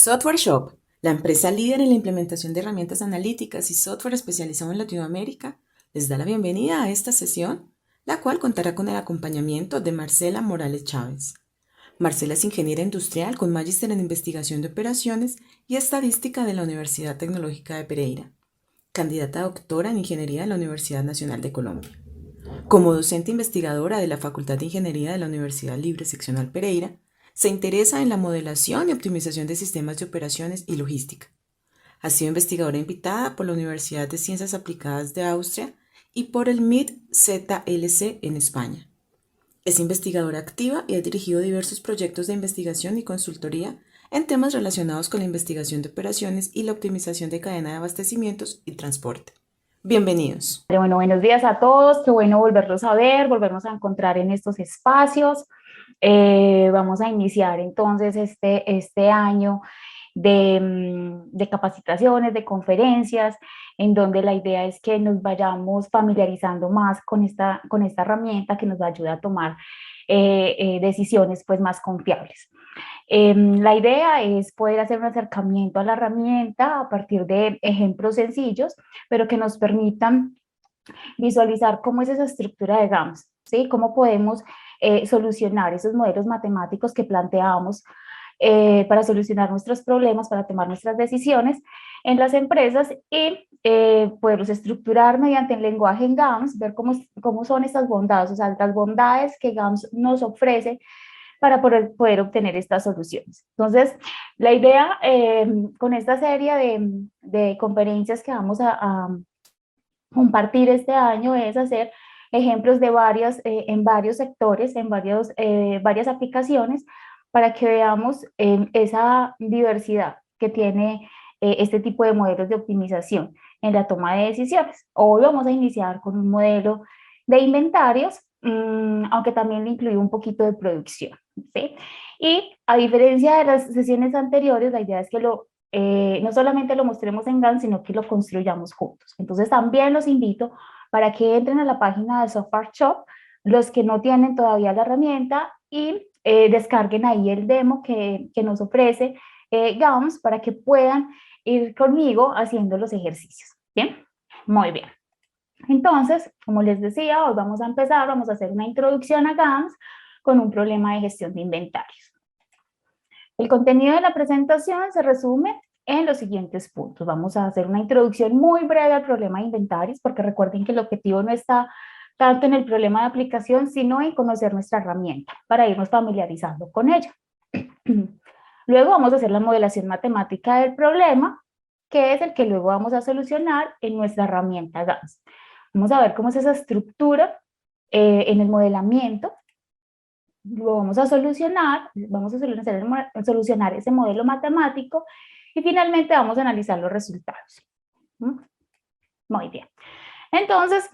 Software Shop, la empresa líder en la implementación de herramientas analíticas y software especializado en Latinoamérica, les da la bienvenida a esta sesión, la cual contará con el acompañamiento de Marcela Morales Chávez. Marcela es ingeniera industrial con magíster en investigación de operaciones y estadística de la Universidad Tecnológica de Pereira, candidata a doctora en ingeniería de la Universidad Nacional de Colombia. Como docente investigadora de la Facultad de Ingeniería de la Universidad Libre Seccional Pereira, se interesa en la modelación y optimización de sistemas de operaciones y logística. Ha sido investigadora invitada por la Universidad de Ciencias Aplicadas de Austria y por el MIT-ZLC en España. Es investigadora activa y ha dirigido diversos proyectos de investigación y consultoría en temas relacionados con la investigación de operaciones y la optimización de cadena de abastecimientos y transporte. Bienvenidos. Bueno, buenos días a todos, qué bueno volverlos a ver, volvernos a encontrar en estos espacios. Vamos a iniciar entonces este año de capacitaciones, de conferencias, en donde la idea es que nos vayamos familiarizando más con esta herramienta que nos va a ayudar a tomar decisiones pues más confiables. La idea es poder hacer un acercamiento a la herramienta a partir de ejemplos sencillos, pero que nos permitan visualizar cómo es esa estructura de GAMS, ¿sí? Cómo podemos solucionar esos modelos matemáticos que planteamos para solucionar nuestros problemas, para tomar nuestras decisiones en las empresas y poderlos estructurar mediante el lenguaje en GAMS, ver cómo son estas bondades, o sea, las bondades que GAMS nos ofrece para poder obtener estas soluciones. Entonces, la idea con esta serie de conferencias que vamos a compartir este año es hacer ejemplos de en varios sectores, en varias aplicaciones, para que veamos esa diversidad que tiene este tipo de modelos de optimización en la toma de decisiones. Hoy vamos a iniciar con un modelo de inventarios, aunque también le incluye un poquito de producción, ¿sí? Y a diferencia de las sesiones anteriores, la idea es que no solamente lo mostremos en GAN, sino que lo construyamos juntos. Entonces también los invito para que entren a la página de Software Shop, los que no tienen todavía la herramienta, y descarguen ahí el demo que nos ofrece GAMS para que puedan ir conmigo haciendo los ejercicios. ¿Bien? Muy bien. Entonces, como les decía, hoy vamos a empezar, vamos a hacer una introducción a GAMS con un problema de gestión de inventarios. El contenido de la presentación se resume en los siguientes puntos. Vamos a hacer una introducción muy breve al problema de inventarios, porque recuerden que el objetivo no está tanto en el problema de aplicación, sino en conocer nuestra herramienta para irnos familiarizando con ella. Luego vamos a hacer la modelación matemática del problema, que es el que luego vamos a solucionar en nuestra herramienta GANS. Vamos a ver cómo es esa estructura en el modelamiento. Lo vamos a solucionar ese modelo matemático y finalmente vamos a analizar los resultados. Muy bien. Entonces,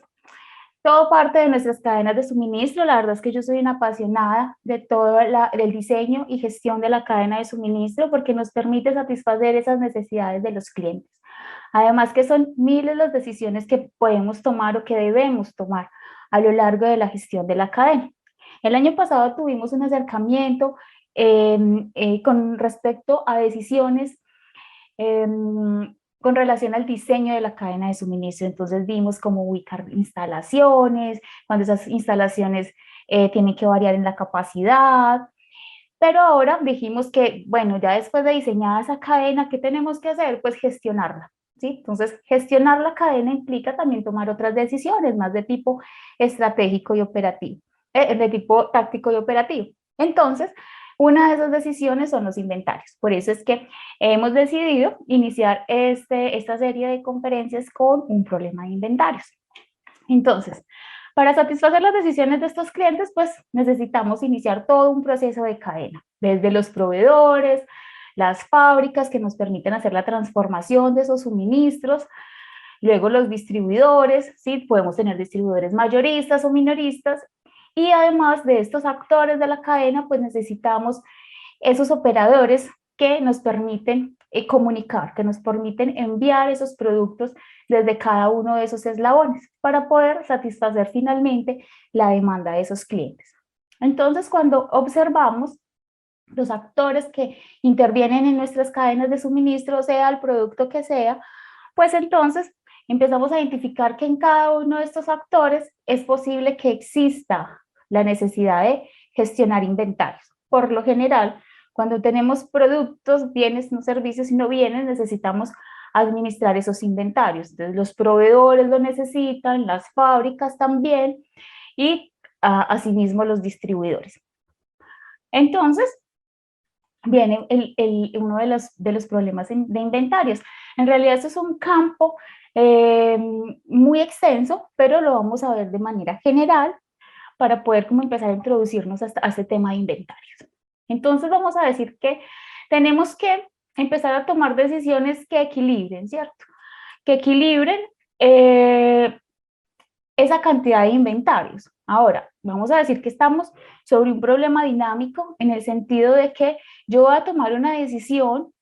todo parte de nuestras cadenas de suministro. La verdad es que yo soy una apasionada de todo del diseño y gestión de la cadena de suministro porque nos permite satisfacer esas necesidades de los clientes. Además que son miles las decisiones que podemos tomar o que debemos tomar a lo largo de la gestión de la cadena. El año pasado tuvimos un acercamiento con respecto a decisiones con relación al diseño de la cadena de suministro. Entonces vimos cómo ubicar instalaciones, cuando esas instalaciones tienen que variar en la capacidad. Pero ahora dijimos que, bueno, ya después de diseñada esa cadena, ¿qué tenemos que hacer? Pues gestionarla. ¿Sí? Entonces, gestionar la cadena implica también tomar otras decisiones, más de tipo estratégico y operativo, de tipo táctico y operativo. Entonces, una de esas decisiones son los inventarios. Por eso es que hemos decidido iniciar esta serie de conferencias con un problema de inventarios. Entonces, para satisfacer las decisiones de estos clientes, pues necesitamos iniciar todo un proceso de cadena, desde los proveedores, las fábricas que nos permiten hacer la transformación de esos suministros, luego los distribuidores, ¿sí? Podemos tener distribuidores mayoristas o minoristas, y además de estos actores de la cadena, pues necesitamos esos operadores que nos permiten comunicar, que nos permiten enviar esos productos desde cada uno de esos eslabones para poder satisfacer finalmente la demanda de esos clientes. Entonces, cuando observamos los actores que intervienen en nuestras cadenas de suministro, sea el producto que sea, pues entonces empezamos a identificar que en cada uno de estos actores es posible que exista la necesidad de gestionar inventarios. Por lo general, cuando tenemos productos, bienes, no servicios, sino bienes, necesitamos administrar esos inventarios. Entonces, los proveedores lo necesitan, las fábricas también, y asimismo los distribuidores. Entonces, viene uno de los problemas de inventarios. En realidad, esto es un campo muy extenso, pero lo vamos a ver de manera general para poder como empezar a introducirnos a este tema de inventarios. Entonces, vamos a decir que tenemos que empezar a tomar decisiones que equilibren, ¿cierto? Que equilibren esa cantidad de inventarios. Ahora, vamos a decir que estamos sobre un problema dinámico en el sentido de que yo voy a tomar una decisión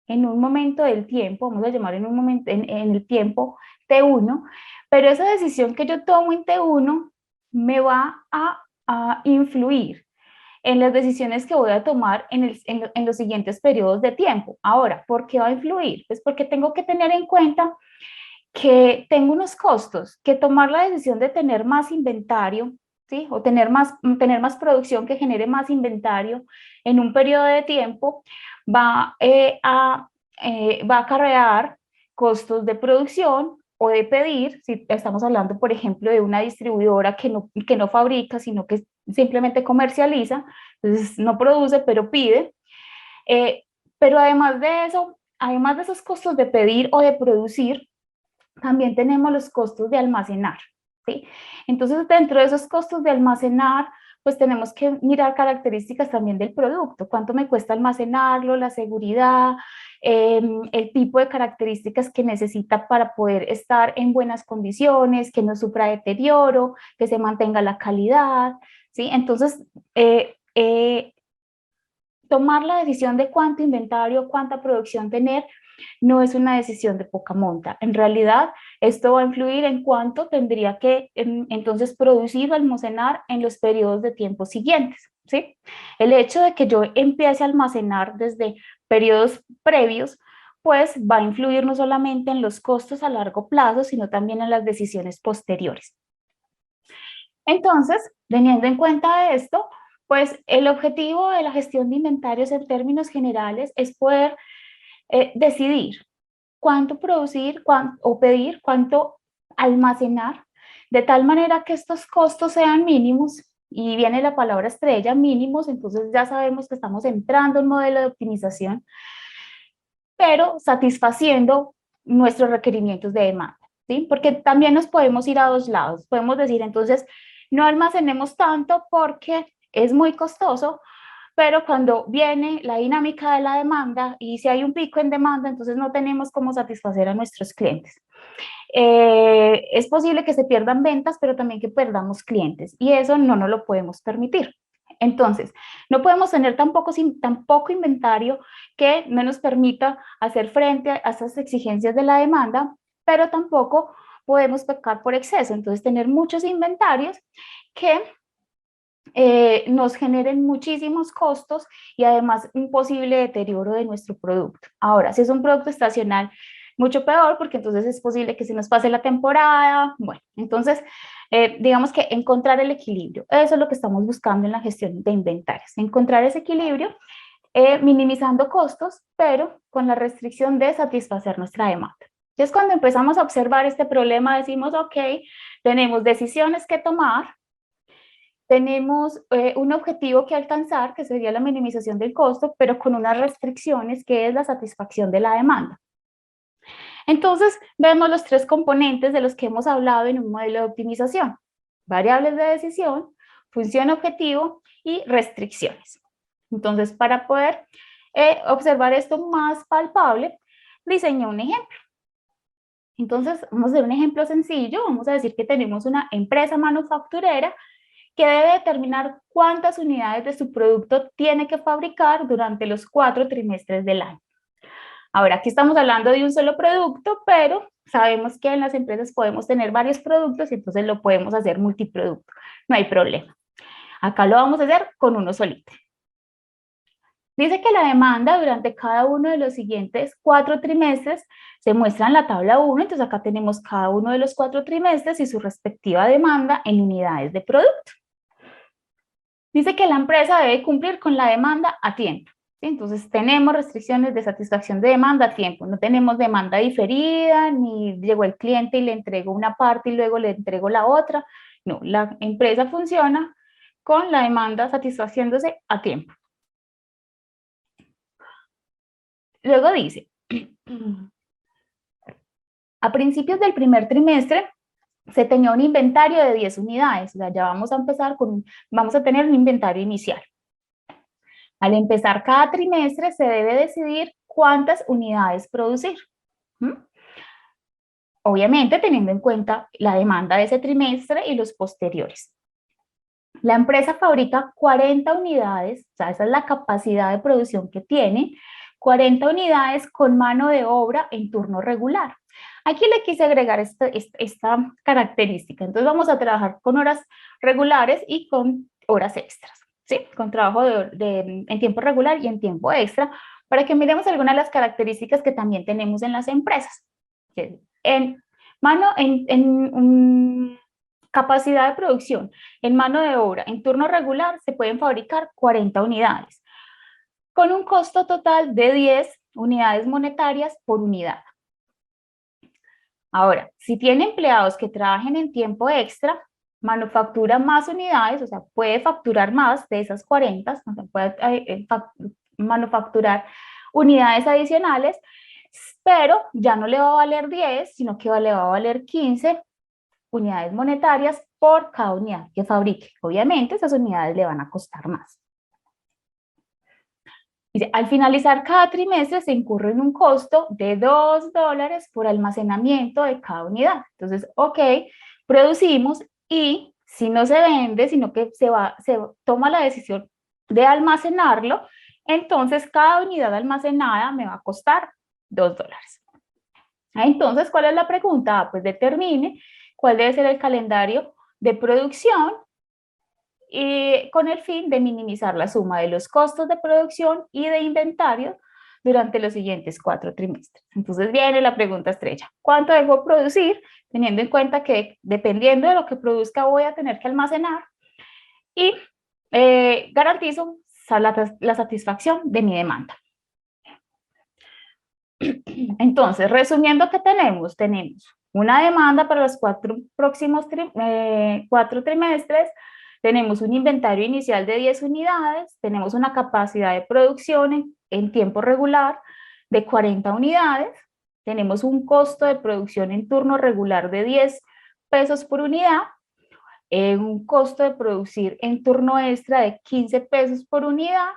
en un momento del tiempo, vamos a llamar en un momento, en el tiempo T1, pero esa decisión que yo tomo en T1 me va a influir en las decisiones que voy a tomar en los siguientes periodos de tiempo. Ahora, ¿por qué va a influir? Pues porque tengo que tener en cuenta que tengo unos costos, que tomar la decisión de tener más inventario, ¿sí? O tener más producción que genere más inventario en un periodo de tiempo va, va a acarrear costos de producción o de pedir, si estamos hablando, por ejemplo, de una distribuidora que no fabrica, sino que simplemente comercializa, entonces no produce, pero pide. Pero además de eso, además de esos costos de pedir o de producir, también tenemos los costos de almacenar, ¿sí? Entonces, dentro de esos costos de almacenar, pues tenemos que mirar características también del producto, cuánto me cuesta almacenarlo, la seguridad, el tipo de características que necesita para poder estar en buenas condiciones, que no sufra deterioro, que se mantenga la calidad, ¿sí? Entonces, tomar la decisión de cuánto inventario, cuánta producción tener, no es una decisión de poca monta. En realidad, esto va a influir en cuánto tendría que entonces producir o almacenar en los periodos de tiempo siguientes, ¿sí? El hecho de que yo empiece a almacenar desde periodos previos, pues va a influir no solamente en los costos a largo plazo, sino también en las decisiones posteriores. Entonces, teniendo en cuenta esto, pues el objetivo de la gestión de inventarios en términos generales es poder decidir cuánto producir o pedir, cuánto almacenar, de tal manera que estos costos sean mínimos, y viene la palabra estrella, mínimos, entonces ya sabemos que estamos entrando en un modelo de optimización, pero satisfaciendo nuestros requerimientos de demanda, ¿sí? Porque también nos podemos ir a dos lados, podemos decir entonces no almacenemos tanto porque es muy costoso, pero cuando viene la dinámica de la demanda y si hay un pico en demanda, entonces no tenemos cómo satisfacer a nuestros clientes. Es posible que se pierdan ventas, pero también que perdamos clientes y eso no nos lo podemos permitir. Entonces, no podemos tener tan poco inventario que no nos permita hacer frente a esas exigencias de la demanda, pero tampoco podemos pecar por exceso. Entonces, tener muchos inventarios que nos generen muchísimos costos y además un posible deterioro de nuestro producto. Ahora, si es un producto estacional, mucho peor porque entonces es posible que se nos pase la temporada. Bueno, entonces digamos que encontrar el equilibrio, eso es lo que estamos buscando en la gestión de inventarios, encontrar ese equilibrio minimizando costos, pero con la restricción de satisfacer nuestra demanda. Entonces, cuando empezamos a observar este problema, decimos, ok, tenemos decisiones que tomar, tenemos un objetivo que alcanzar, que sería la minimización del costo, pero con unas restricciones, que es la satisfacción de la demanda. Entonces, vemos los tres componentes de los que hemos hablado en un modelo de optimización: variables de decisión, función objetivo y restricciones. Entonces, para poder observar esto más palpable, diseñé un ejemplo. Entonces, vamos a hacer un ejemplo sencillo. Vamos a decir que tenemos una empresa manufacturera que debe determinar cuántas unidades de su producto tiene que fabricar durante los 4 trimestres del año. Ahora, aquí estamos hablando de un solo producto, pero sabemos que en las empresas podemos tener varios productos y entonces lo podemos hacer multiproducto. No hay problema. Acá lo vamos a hacer con uno solito. Dice que la demanda durante cada uno de los siguientes 4 trimestres se muestra en la tabla 1, entonces acá tenemos cada uno de los 4 trimestres y su respectiva demanda en unidades de producto. Dice que la empresa debe cumplir con la demanda a tiempo. ¿Sí? Entonces tenemos restricciones de satisfacción de demanda a tiempo, no tenemos demanda diferida, ni llegó el cliente y le entrego una parte y luego le entrego la otra. No, la empresa funciona con la demanda satisfaciéndose a tiempo. Luego dice, a principios del primer trimestre se tenía un inventario de 10 unidades, o sea, ya vamos a empezar vamos a tener un inventario inicial. Al empezar cada trimestre se debe decidir cuántas unidades producir. ¿Mm? Obviamente teniendo en cuenta la demanda de ese trimestre y los posteriores. La empresa fabrica 40 unidades, o sea, esa es la capacidad de producción que tiene, 40 unidades con mano de obra en turno regular. Aquí le quise agregar esta característica, entonces vamos a trabajar con horas regulares y con horas extras, ¿sí? Con trabajo en tiempo regular y en tiempo extra, para que miremos algunas de las características que también tenemos en las empresas. En capacidad de producción, en mano de obra, en turno regular, se pueden fabricar 40 unidades, con un costo total de 10 unidades monetarias por unidad. Ahora, si tiene empleados que trabajen en tiempo extra, manufactura más unidades, o sea, puede facturar más de esas 40, o sea, puede manufacturar unidades adicionales, pero ya no le va a valer 10, sino que le va a valer 15 unidades monetarias por cada unidad que fabrique. Obviamente esas unidades le van a costar más. Dice, al finalizar cada trimestre se incurre en un costo de $2 por almacenamiento de cada unidad. Entonces, ok, producimos y si no se vende, sino que se toma la decisión de almacenarlo, entonces cada unidad almacenada me va a costar $2. Entonces, ¿cuál es la pregunta? Pues determine cuál debe ser el calendario de producción y con el fin de minimizar la suma de los costos de producción y de inventario durante los siguientes 4 trimestres. Entonces viene la pregunta estrella. ¿Cuánto debo producir? Teniendo en cuenta que dependiendo de lo que produzca voy a tener que almacenar y garantizo la satisfacción de mi demanda. Entonces, resumiendo, ¿qué tenemos? Tenemos una demanda para los 4 próximos 4 trimestres, tenemos un inventario inicial de 10 unidades, tenemos una capacidad de producción en tiempo regular de 40 unidades, tenemos un costo de producción en turno regular de 10 pesos por unidad, un costo de producir en turno extra de 15 pesos por unidad,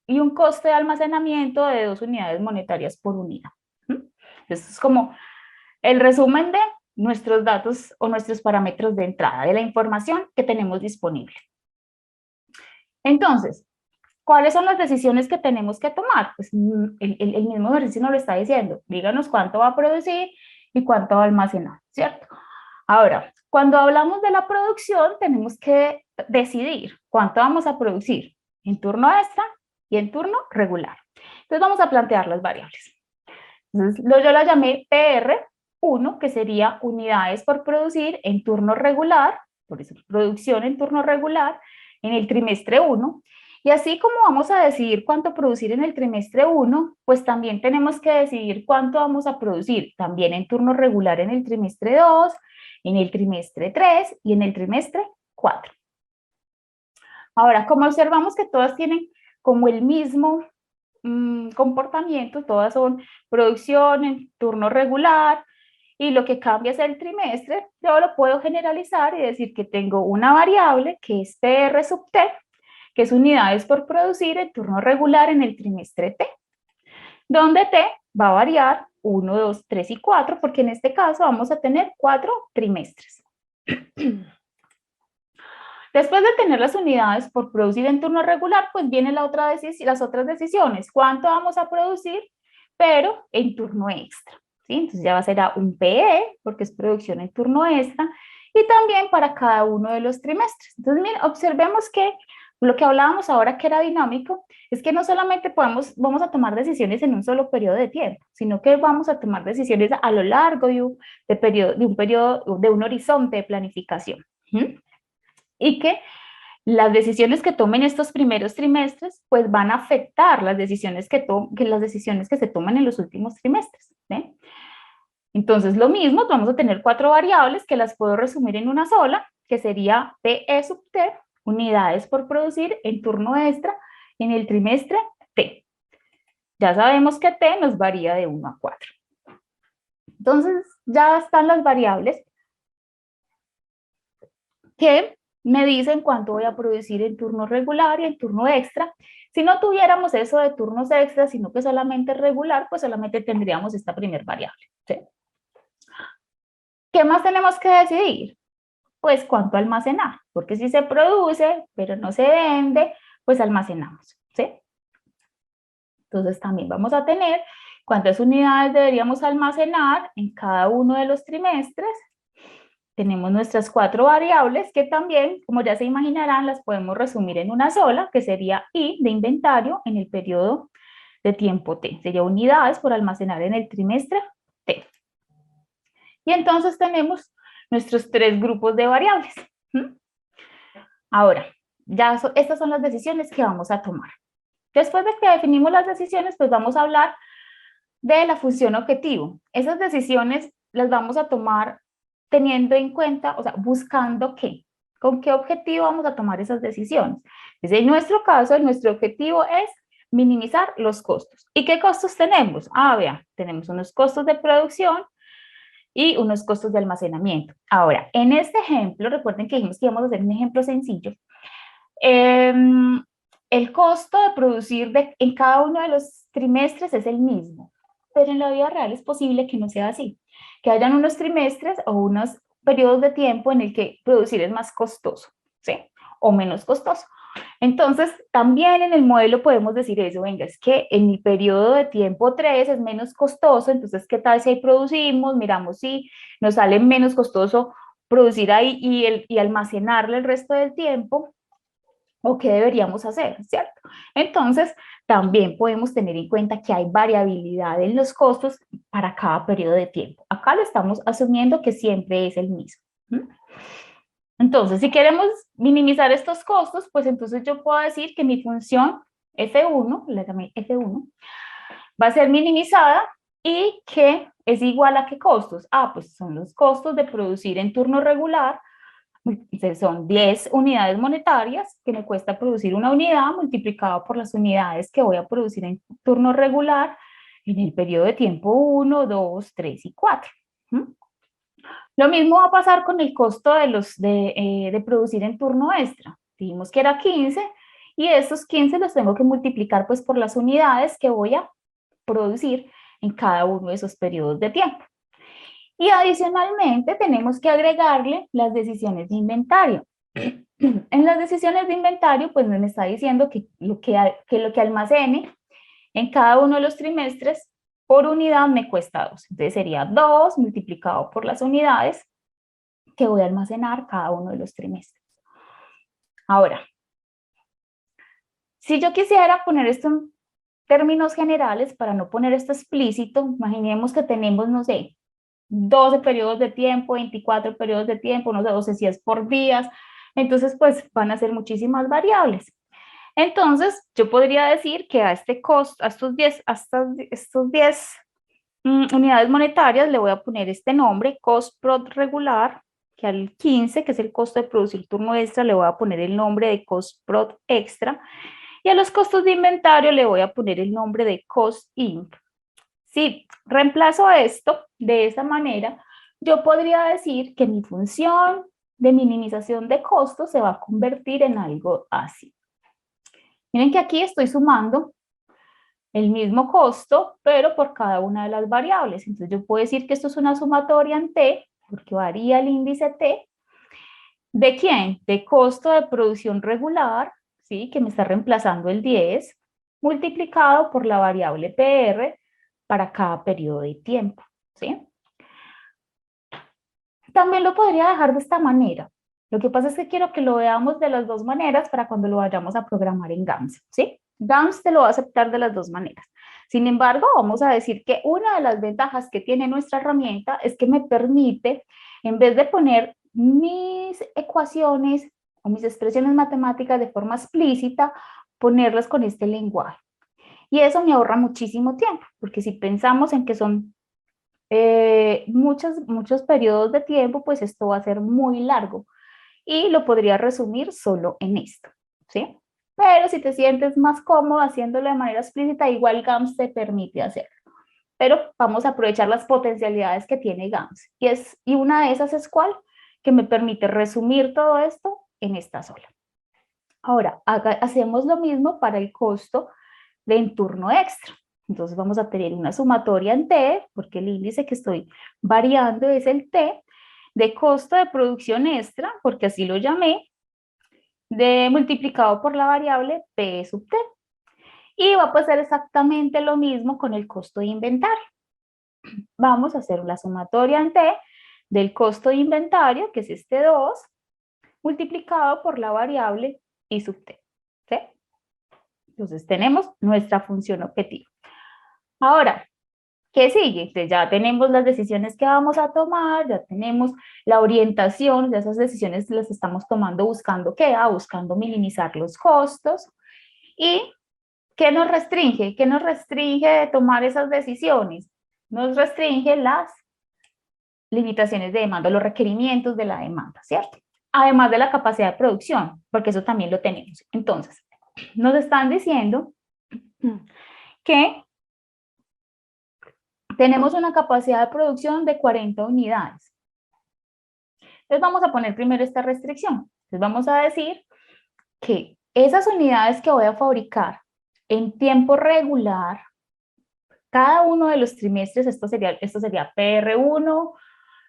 y un coste de almacenamiento de 2 unidades monetarias por unidad. Esto es como el resumen de nuestros datos o nuestros parámetros de entrada, de la información que tenemos disponible. Entonces, ¿cuáles son las decisiones que tenemos que tomar? Pues el mismo ejercicio nos lo está diciendo. Díganos cuánto va a producir y cuánto va a almacenar, ¿cierto? Ahora, cuando hablamos de la producción, tenemos que decidir cuánto vamos a producir en turno extra y en turno regular. Entonces vamos a plantear las variables. Entonces yo la llamé PR1, que sería unidades por producir en turno regular, por eso producción en turno regular, en el trimestre 1. Y así como vamos a decidir cuánto producir en el trimestre 1, pues también tenemos que decidir cuánto vamos a producir también en turno regular en el trimestre 2, en el trimestre 3 y en el trimestre 4. Ahora, como observamos que todas tienen como el mismo comportamiento, todas son producción en turno regular y lo que cambia es el trimestre, yo lo puedo generalizar y decir que tengo una variable que es PR sub T, que es unidades por producir en turno regular en el trimestre T, donde T va a variar 1, 2, 3 y 4, porque en este caso vamos a tener 4 trimestres. Después de tener las unidades por producir en turno regular, pues vienen las otras decisiones. ¿Cuánto vamos a producir? Pero en turno extra. ¿Sí? Entonces ya va a ser un PE, porque es producción en turno extra, y también para cada uno de los trimestres. Entonces, miren, observemos que Lo que hablábamos ahora que era dinámico es que no solamente vamos a tomar decisiones en un solo periodo de tiempo, sino que vamos a tomar decisiones a lo largo de un horizonte de planificación. ¿Mm? Y que las decisiones que tomen estos primeros trimestres, pues van a afectar las decisiones las decisiones que se toman en los últimos trimestres. ¿Sí? Entonces, lo mismo, vamos a tener 4 variables que las puedo resumir en una sola, que sería PE sub T, unidades por producir en turno extra en el trimestre T. Ya sabemos que T nos varía de 1 a 4. Entonces, ya están las variables que me dicen cuánto voy a producir en turno regular y en turno extra. Si no tuviéramos eso de turnos extras, sino que solamente regular, pues solamente tendríamos esta primera variable. ¿Sí? ¿Qué más tenemos que decidir? Pues cuánto almacenar, porque si se produce, pero no se vende, pues almacenamos, ¿sí? Entonces también vamos a tener cuántas unidades deberíamos almacenar en cada uno de los trimestres. Tenemos nuestras 4 variables que también, como ya se imaginarán, las podemos resumir en una sola, que sería I de inventario en el periodo de tiempo T. Sería unidades por almacenar en el trimestre T. Y entonces tenemos nuestros 3 grupos de variables. Ahora, estas son las decisiones que vamos a tomar. Después de que definimos las decisiones, pues vamos a hablar de la función objetivo. Esas decisiones las vamos a tomar teniendo en cuenta, o sea, buscando qué, con qué objetivo vamos a tomar esas decisiones. Desde nuestro caso, nuestro objetivo es minimizar los costos. ¿Y qué costos tenemos? Vean, tenemos unos costos de producción y unos costos de almacenamiento. Ahora, en este ejemplo, recuerden que dijimos que íbamos a hacer un ejemplo sencillo. El costo de producir en cada uno de los trimestres es el mismo, pero en la vida real es posible que no sea así, que hayan unos trimestres o unos periodos de tiempo en el que producir es más costoso, ¿sí? O menos costoso. Entonces, también en el modelo podemos decir eso, venga, es que en mi periodo de tiempo 3 es menos costoso, entonces, ¿qué tal si ahí producimos? Miramos si nos sale menos costoso producir ahí y almacenarle el resto del tiempo, o qué deberíamos hacer, ¿cierto? Entonces, también podemos tener en cuenta que hay variabilidad en los costos para cada periodo de tiempo. Acá lo estamos asumiendo que siempre es el mismo. Entonces, si queremos minimizar estos costos, pues entonces yo puedo decir que mi función F1, la llamé F1, va a ser minimizada y que es igual a qué costos. Pues son los costos de producir en turno regular. Son 10 unidades monetarias que me cuesta producir una unidad multiplicado por las unidades que voy a producir en turno regular en el periodo de tiempo 1, 2, 3 y 4. Lo mismo va a pasar con el costo de producir en turno extra. Dijimos que era 15 y estos 15 los tengo que multiplicar pues por las unidades que voy a producir en cada uno de esos periodos de tiempo. Y adicionalmente tenemos que agregarle las decisiones de inventario. En las decisiones de inventario, pues me está diciendo que lo que almacene en cada uno de los trimestres por unidad me cuesta 2. Entonces sería 2 multiplicado por las unidades que voy a almacenar cada uno de los trimestres. Ahora, si yo quisiera poner esto en términos generales, para no poner esto explícito, imaginemos que tenemos, no sé, 12 periodos de tiempo, 24 periodos de tiempo, no sé si es por días, entonces pues van a ser muchísimas variables. Entonces yo podría decir que a este costo, a estos 10 unidades monetarias le voy a poner este nombre, cost prod regular, que al 15, que es el costo de producir turno extra, le voy a poner el nombre de cost prod extra, y a los costos de inventario le voy a poner el nombre de cost inc. Si reemplazo esto de esa manera, yo podría decir que mi función de minimización de costos se va a convertir en algo así. Miren que aquí estoy sumando el mismo costo, pero por cada una de las variables. Entonces yo puedo decir que esto es una sumatoria en T, porque varía el índice T. ¿De quién? De costo de producción regular, ¿sí? Que me está reemplazando el 10, multiplicado por la variable PR para cada periodo de tiempo, ¿sí? También lo podría dejar de esta manera. Lo que pasa es que quiero que lo veamos de las dos maneras para cuando lo vayamos a programar en GAMS, ¿sí? GAMS te lo va a aceptar de las dos maneras. Sin embargo, vamos a decir que una de las ventajas que tiene nuestra herramienta es que me permite, en vez de poner mis ecuaciones o mis expresiones matemáticas de forma explícita, ponerlas con este lenguaje. Y eso me ahorra muchísimo tiempo, porque si pensamos en que son muchos periodos de tiempo, pues esto va a ser muy largo y lo podría resumir solo en esto, ¿sí? Pero si te sientes más cómodo haciéndolo de manera explícita, igual GAMS te permite hacerlo. Pero vamos a aprovechar las potencialidades que tiene GAMS. Y una de esas es ¿cuál? Que me permite resumir todo esto en esta sola. Ahora, hacemos lo mismo para el costo de en turno extra. Entonces vamos a tener una sumatoria en T, porque el índice que estoy variando es el T, de costo de producción extra, porque así lo llamé, multiplicado por la variable P sub T. Y va a pasar exactamente lo mismo con el costo de inventario. Vamos a hacer la sumatoria en T del costo de inventario, que es este 2, multiplicado por la variable I sub T. ¿Sí? Entonces tenemos nuestra función objetivo. Ahora, ¿qué sigue? Entonces ya tenemos las decisiones que vamos a tomar, ya tenemos la orientación, ya esas decisiones las estamos tomando buscando ¿qué? Buscando minimizar los costos. ¿Y qué nos restringe? ¿Qué nos restringe de tomar esas decisiones? Nos restringe las limitaciones de demanda, los requerimientos de la demanda, ¿cierto? Además de la capacidad de producción, porque eso también lo tenemos. Entonces, nos están diciendo que tenemos una capacidad de producción de 40 unidades. Entonces vamos a poner primero esta restricción. Entonces vamos a decir que esas unidades que voy a fabricar en tiempo regular, cada uno de los trimestres, esto sería PR1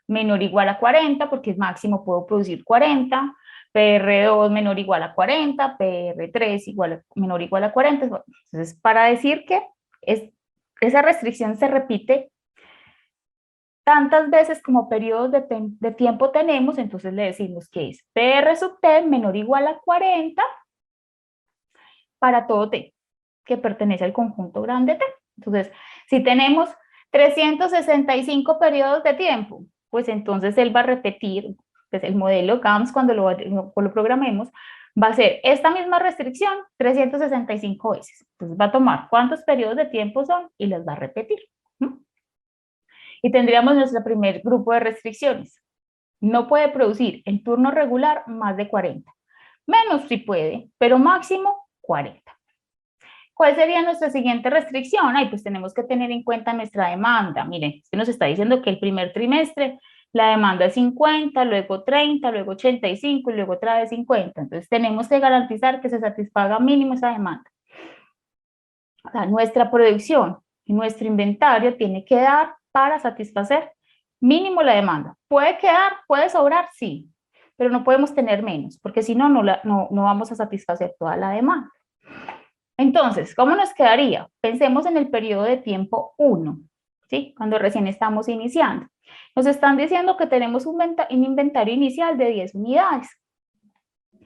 menor o igual a 40, porque es máximo puedo producir 40, PR2 menor o igual a 40, PR3 menor o igual a 40. Entonces, para decir que esa restricción se repite tantas veces como periodos de tiempo tenemos, entonces le decimos que es PR sub T menor o igual a 40 para todo T, que pertenece al conjunto grande T. Entonces, si tenemos 365 periodos de tiempo, pues entonces él va a repetir, pues el modelo GAMS cuando lo programemos, va a ser esta misma restricción 365 veces. Entonces va a tomar cuántos periodos de tiempo son y las va a repetir. Y tendríamos nuestro primer grupo de restricciones. No puede producir en turno regular más de 40. Menos si puede, pero máximo 40. ¿Cuál sería nuestra siguiente restricción? Pues tenemos que tener en cuenta nuestra demanda. Miren, se nos está diciendo que el primer trimestre la demanda es 50, luego 30, luego 85 y luego otra vez 50. Entonces tenemos que garantizar que se satisfaga mínimo esa demanda. O sea, nuestra producción y nuestro inventario tiene que dar para satisfacer mínimo la demanda. ¿Puede quedar? ¿Puede sobrar? Sí, pero no podemos tener menos, porque si no, no vamos a satisfacer toda la demanda. Entonces, ¿cómo nos quedaría? Pensemos en el periodo de tiempo 1, ¿sí? Cuando recién estamos iniciando. Nos están diciendo que tenemos un inventario inicial de 10 unidades.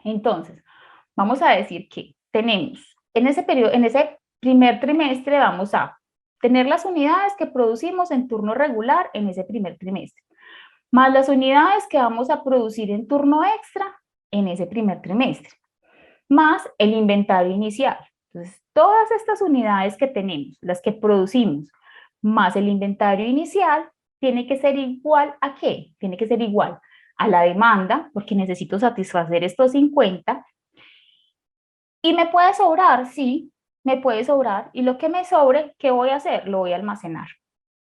Entonces, vamos a decir que tenemos, en ese primer trimestre vamos a tener las unidades que producimos en turno regular en ese primer trimestre, más las unidades que vamos a producir en turno extra en ese primer trimestre, más el inventario inicial. Entonces, todas estas unidades que tenemos, las que producimos, más el inventario inicial, tiene que ser igual ¿a qué? Tiene que ser igual a la demanda, porque necesito satisfacer estos 50. ¿Y me puede sobrar? Sí, me puede sobrar. Y lo que me sobre, ¿qué voy a hacer? Lo voy a almacenar.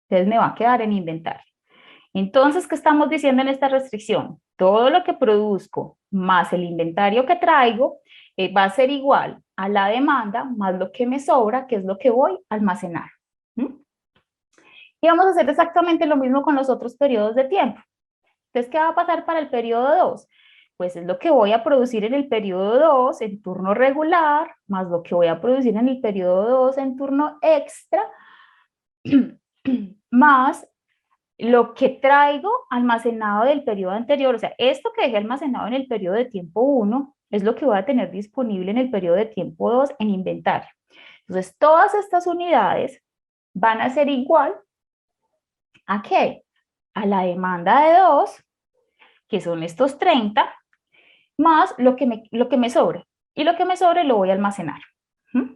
Entonces me va a quedar en inventario. Entonces, ¿qué estamos diciendo en esta restricción? Todo lo que produzco más el inventario que traigo va a ser igual a la demanda más lo que me sobra, que es lo que voy a almacenar. Y vamos a hacer exactamente lo mismo con los otros periodos de tiempo. Entonces, ¿qué va a pasar para el periodo 2? Pues es lo que voy a producir en el periodo 2 en turno regular, más lo que voy a producir en el periodo 2 en turno extra, más lo que traigo almacenado del periodo anterior, o sea, esto que dejé almacenado en el periodo de tiempo 1 es lo que voy a tener disponible en el periodo de tiempo 2 en inventario. Entonces, todas estas unidades van a ser igual ¿a qué? A la demanda de 2, que son estos 30, más lo que me sobre. Y lo que me sobre lo voy a almacenar. ¿Mm?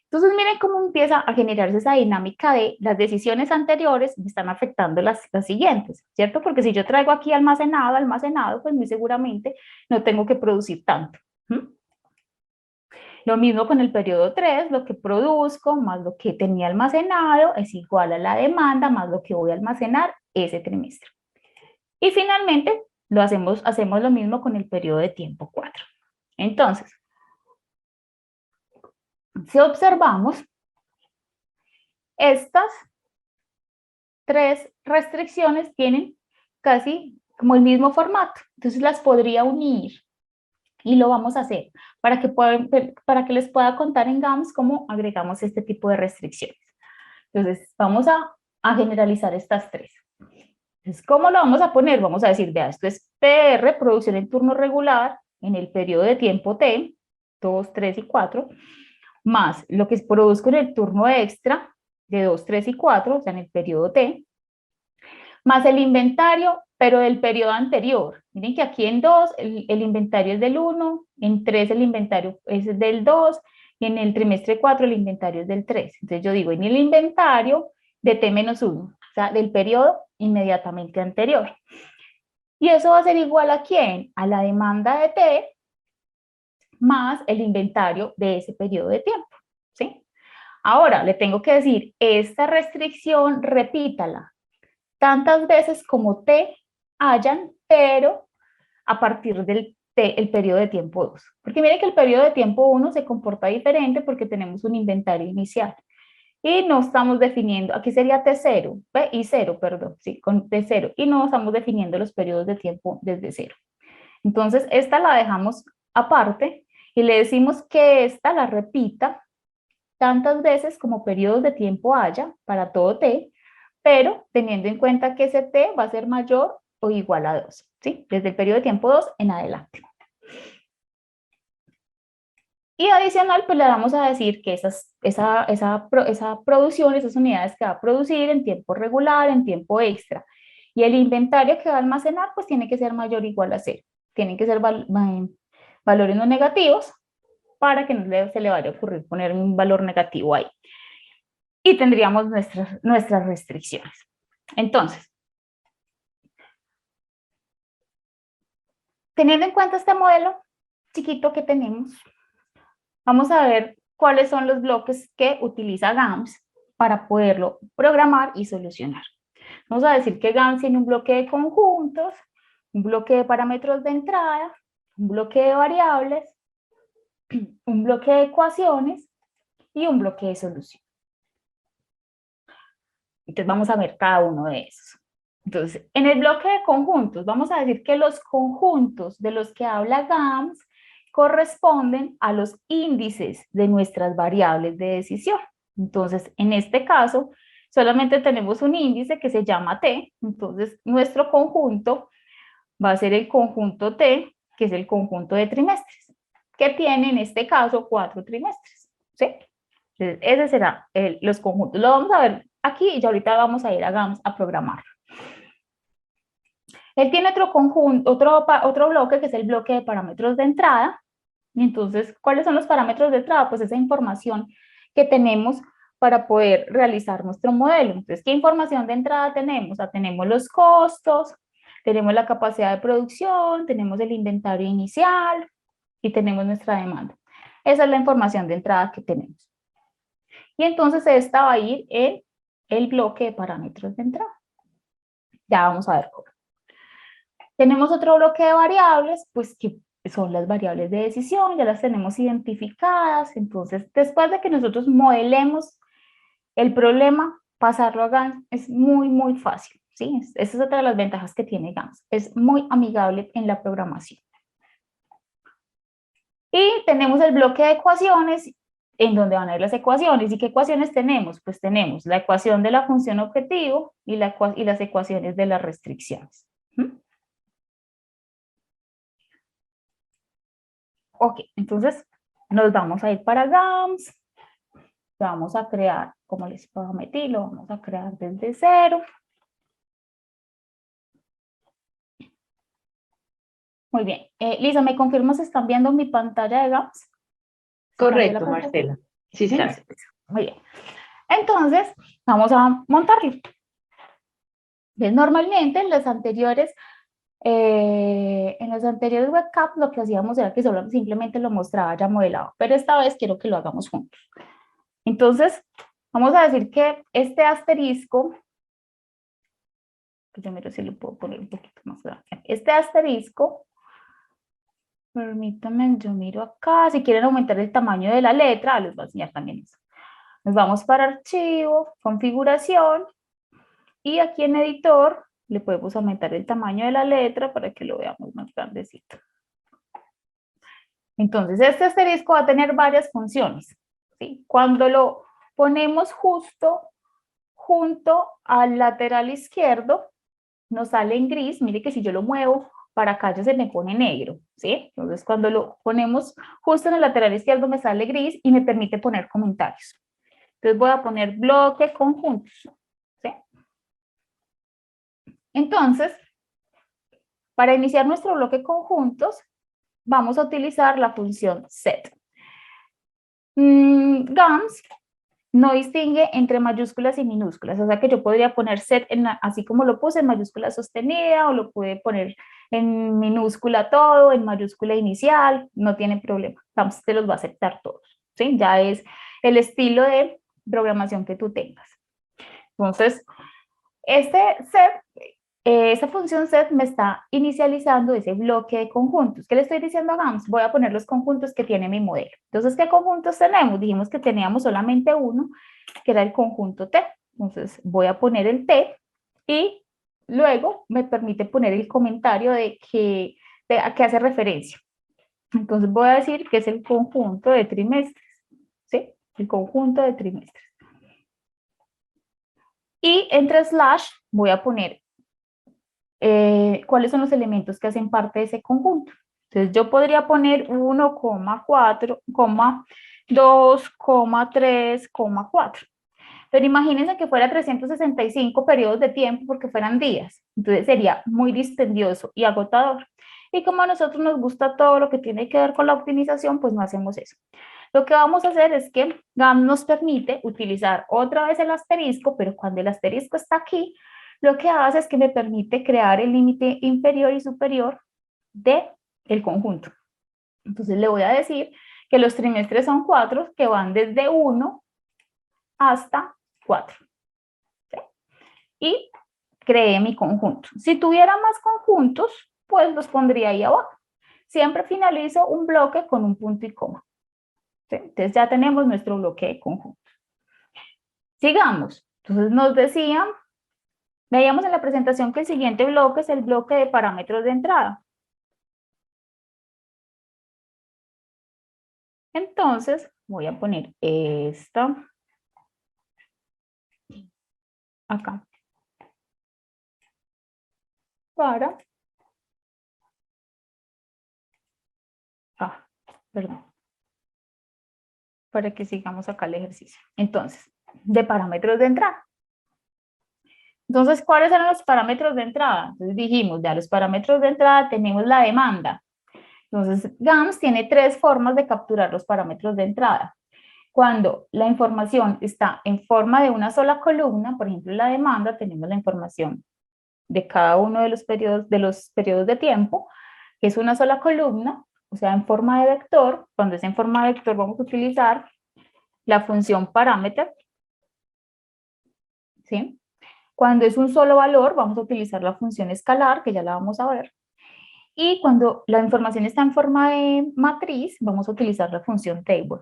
Entonces, miren cómo empieza a generarse esa dinámica de las decisiones anteriores me están afectando las siguientes, ¿cierto? Porque si yo traigo aquí almacenado, pues muy seguramente no tengo que producir tanto. ¿Mm? Lo mismo con el periodo 3, lo que produzco más lo que tenía almacenado es igual a la demanda más lo que voy a almacenar ese trimestre. Y finalmente, hacemos lo mismo con el periodo de tiempo 4. Entonces, si observamos, estas 3 restricciones tienen casi como el mismo formato. Entonces, las podría unir y lo vamos a hacer para que les pueda contar en GAMS cómo agregamos este tipo de restricciones. Entonces, vamos a generalizar estas 3. Entonces, ¿cómo lo vamos a poner? Vamos a decir, vea, esto es PR, producción en turno regular, en el periodo de tiempo T, 2, 3 y 4, más lo que produzco en el turno extra, de 2, 3 y 4, o sea, en el periodo T, más el inventario, pero del periodo anterior. Miren que aquí en 2 el inventario es del 1, en 3 el inventario es del 2, y en el trimestre 4 el inventario es del 3. Entonces yo digo, en el inventario de T-1, o sea, del periodo inmediatamente anterior. Y eso va a ser igual a ¿quién? A la demanda de T más el inventario de ese periodo de tiempo, ¿sí? Ahora, le tengo que decir, esta restricción repítala tantas veces como T hayan, pero a partir del el periodo de tiempo 2. Porque miren que el periodo de tiempo 1 se comporta diferente porque tenemos un inventario inicial. Y no estamos definiendo, aquí sería T0, y 0, perdón, sí, con T0. Y no estamos definiendo los periodos de tiempo desde 0. Entonces, esta la dejamos aparte y le decimos que esta la repita tantas veces como periodos de tiempo haya para todo T, pero teniendo en cuenta que ese T va a ser mayor o igual a 2, ¿sí? Desde el periodo de tiempo 2 en adelante. Y adicional, pues le vamos a decir que esa producción, esas unidades que va a producir en tiempo regular, en tiempo extra. Y el inventario que va a almacenar, pues tiene que ser mayor o igual a 0. Tienen que ser valores no negativos para que no se le vaya a ocurrir poner un valor negativo ahí. Y tendríamos nuestras restricciones. Entonces, teniendo en cuenta este modelo chiquito que tenemos, vamos a ver cuáles son los bloques que utiliza GAMS para poderlo programar y solucionar. Vamos a decir que GAMS tiene un bloque de conjuntos, un bloque de parámetros de entrada, un bloque de variables, un bloque de ecuaciones y un bloque de solución. Entonces vamos a ver cada uno de esos. Entonces, en el bloque de conjuntos, vamos a decir que los conjuntos de los que habla GAMS corresponden a los índices de nuestras variables de decisión. Entonces, en este caso, solamente tenemos un índice que se llama T, entonces nuestro conjunto va a ser el conjunto T, que es el conjunto de trimestres, que tiene en este caso 4 trimestres, ¿sí? Entonces, ese será los conjuntos. Lo vamos a ver aquí y ya ahorita vamos a ir a GAMS a programar. Él tiene otro conjunto, otro bloque que es el bloque de parámetros de entrada. Y entonces, ¿cuáles son los parámetros de entrada? Pues esa información que tenemos para poder realizar nuestro modelo. Entonces, ¿qué información de entrada tenemos? O sea, tenemos los costos, tenemos la capacidad de producción, tenemos el inventario inicial y tenemos nuestra demanda. Esa es la información de entrada que tenemos. Y entonces esta va a ir en el bloque de parámetros de entrada. Ya vamos a ver cómo. Tenemos otro bloque de variables, pues que son las variables de decisión, ya las tenemos identificadas. Entonces, después de que nosotros modelemos el problema, pasarlo a GAMS es muy, muy fácil, ¿sí? Esa es otra de las ventajas que tiene GAMS. Es muy amigable en la programación. Y tenemos el bloque de ecuaciones en donde van a ir las ecuaciones. ¿Y qué ecuaciones tenemos? Pues tenemos la ecuación de la función objetivo y las ecuaciones de las restricciones. ¿Mm? Ok, entonces nos vamos a ir para GAMS. Vamos a crear, como les prometí, lo vamos a crear desde cero. Muy bien. Lisa, ¿me confirmas si están viendo mi pantalla de GAMS? Correcto, Marcela. Sí, señor. Gracias. Muy bien. Entonces, vamos a montarlo. Bien, normalmente en los anteriores webcaps lo que hacíamos era que solo simplemente lo mostraba ya modelado, pero esta vez quiero que lo hagamos juntos. Entonces, vamos a decir que este asterisco, que yo miro si lo puedo poner un poquito más grande. Este asterisco, permítanme, yo miro acá, si quieren aumentar el tamaño de la letra, les voy a enseñar también eso. Nos vamos para archivo, configuración, y aquí en editor le podemos aumentar el tamaño de la letra para que lo veamos más grandecito. Entonces, este asterisco va a tener varias funciones, ¿sí? Cuando lo ponemos justo junto al lateral izquierdo, nos sale en gris. Mire que si yo lo muevo para acá ya se me pone negro, ¿sí? Entonces, cuando lo ponemos justo en el lateral izquierdo me sale gris y me permite poner comentarios. Entonces, voy a poner bloque conjuntos, ¿sí? Entonces, para iniciar nuestro bloque conjuntos, vamos a utilizar la función set. GAMS no distingue entre mayúsculas y minúsculas, o sea que yo podría poner set así como lo puse en mayúscula sostenida, o lo puede poner en minúscula todo, en mayúscula inicial, no tiene problema. GAMS te los va a aceptar todos, ¿sí? Ya es el estilo de programación que tú tengas. Entonces, esa función set me está inicializando ese bloque de conjuntos. ¿Qué le estoy diciendo a GAMS? Voy a poner los conjuntos que tiene mi modelo. Entonces, ¿qué conjuntos tenemos? Dijimos que teníamos solamente uno, que era el conjunto T. Entonces, voy a poner el T y luego me permite poner el comentario a qué hace referencia. Entonces, voy a decir que es el conjunto de trimestres, ¿sí? El conjunto de trimestres. Y entre slash voy a poner cuáles son los elementos que hacen parte de ese conjunto. Entonces yo podría poner 1,4, 2, 3, 4. Pero imagínense que fuera 365 periodos de tiempo porque fueran días. Entonces sería muy dispendioso y agotador. Y como a nosotros nos gusta todo lo que tiene que ver con la optimización, pues no hacemos eso. Lo que vamos a hacer es que GAMS nos permite utilizar otra vez el asterisco, pero cuando el asterisco está aquí, lo que hace es que me permite crear el límite inferior y superior del conjunto. Entonces le voy a decir que los trimestres son 4, que van desde 1 hasta 4. ¿Sí? Y creé mi conjunto. Si tuviera más conjuntos, pues los pondría ahí abajo. Siempre finalizo un bloque con un punto y coma. ¿Sí? Entonces ya tenemos nuestro bloque de conjuntos. Sigamos. Entonces nos decían, veíamos en la presentación que el siguiente bloque es el bloque de parámetros de entrada. Entonces voy a poner esta acá para que sigamos acá el ejercicio. Entonces, de parámetros de entrada. Entonces, ¿cuáles eran los parámetros de entrada? Entonces dijimos, ya los parámetros de entrada tenemos la demanda. Entonces, GAMS tiene 3 formas de capturar los parámetros de entrada. Cuando la información está en forma de una sola columna, por ejemplo, en la demanda, tenemos la información de cada uno de los periodos de tiempo, que es una sola columna, o sea, en forma de vector. Cuando es en forma de vector, vamos a utilizar la función parámetro, ¿sí? Cuando es un solo valor, vamos a utilizar la función escalar, que ya la vamos a ver. Y cuando la información está en forma de matriz, vamos a utilizar la función table.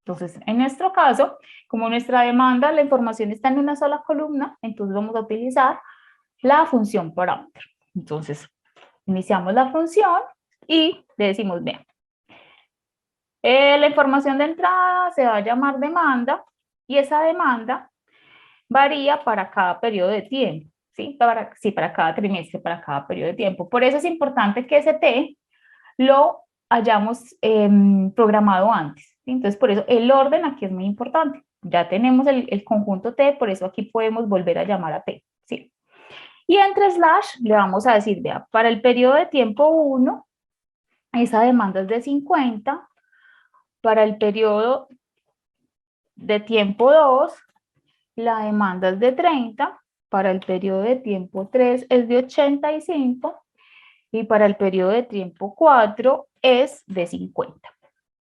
Entonces, en nuestro caso, como nuestra demanda, la información está en una sola columna, entonces vamos a utilizar la función parámetro. Entonces, iniciamos la función y le decimos, vean, La información de entrada se va a llamar demanda y esa demanda varía para cada periodo de tiempo, ¿sí? Para cada trimestre, para cada periodo de tiempo. Por eso es importante que ese T lo hayamos programado antes, ¿sí? Entonces, por eso el orden aquí es muy importante. Ya tenemos el conjunto T, por eso aquí podemos volver a llamar a T, ¿sí? Y entre slash le vamos a decir, vea, para el periodo de tiempo 1, esa demanda es de 50, para el periodo de tiempo 2, la demanda es de 30, para el periodo de tiempo 3 es de 85 y para el periodo de tiempo 4 es de 50.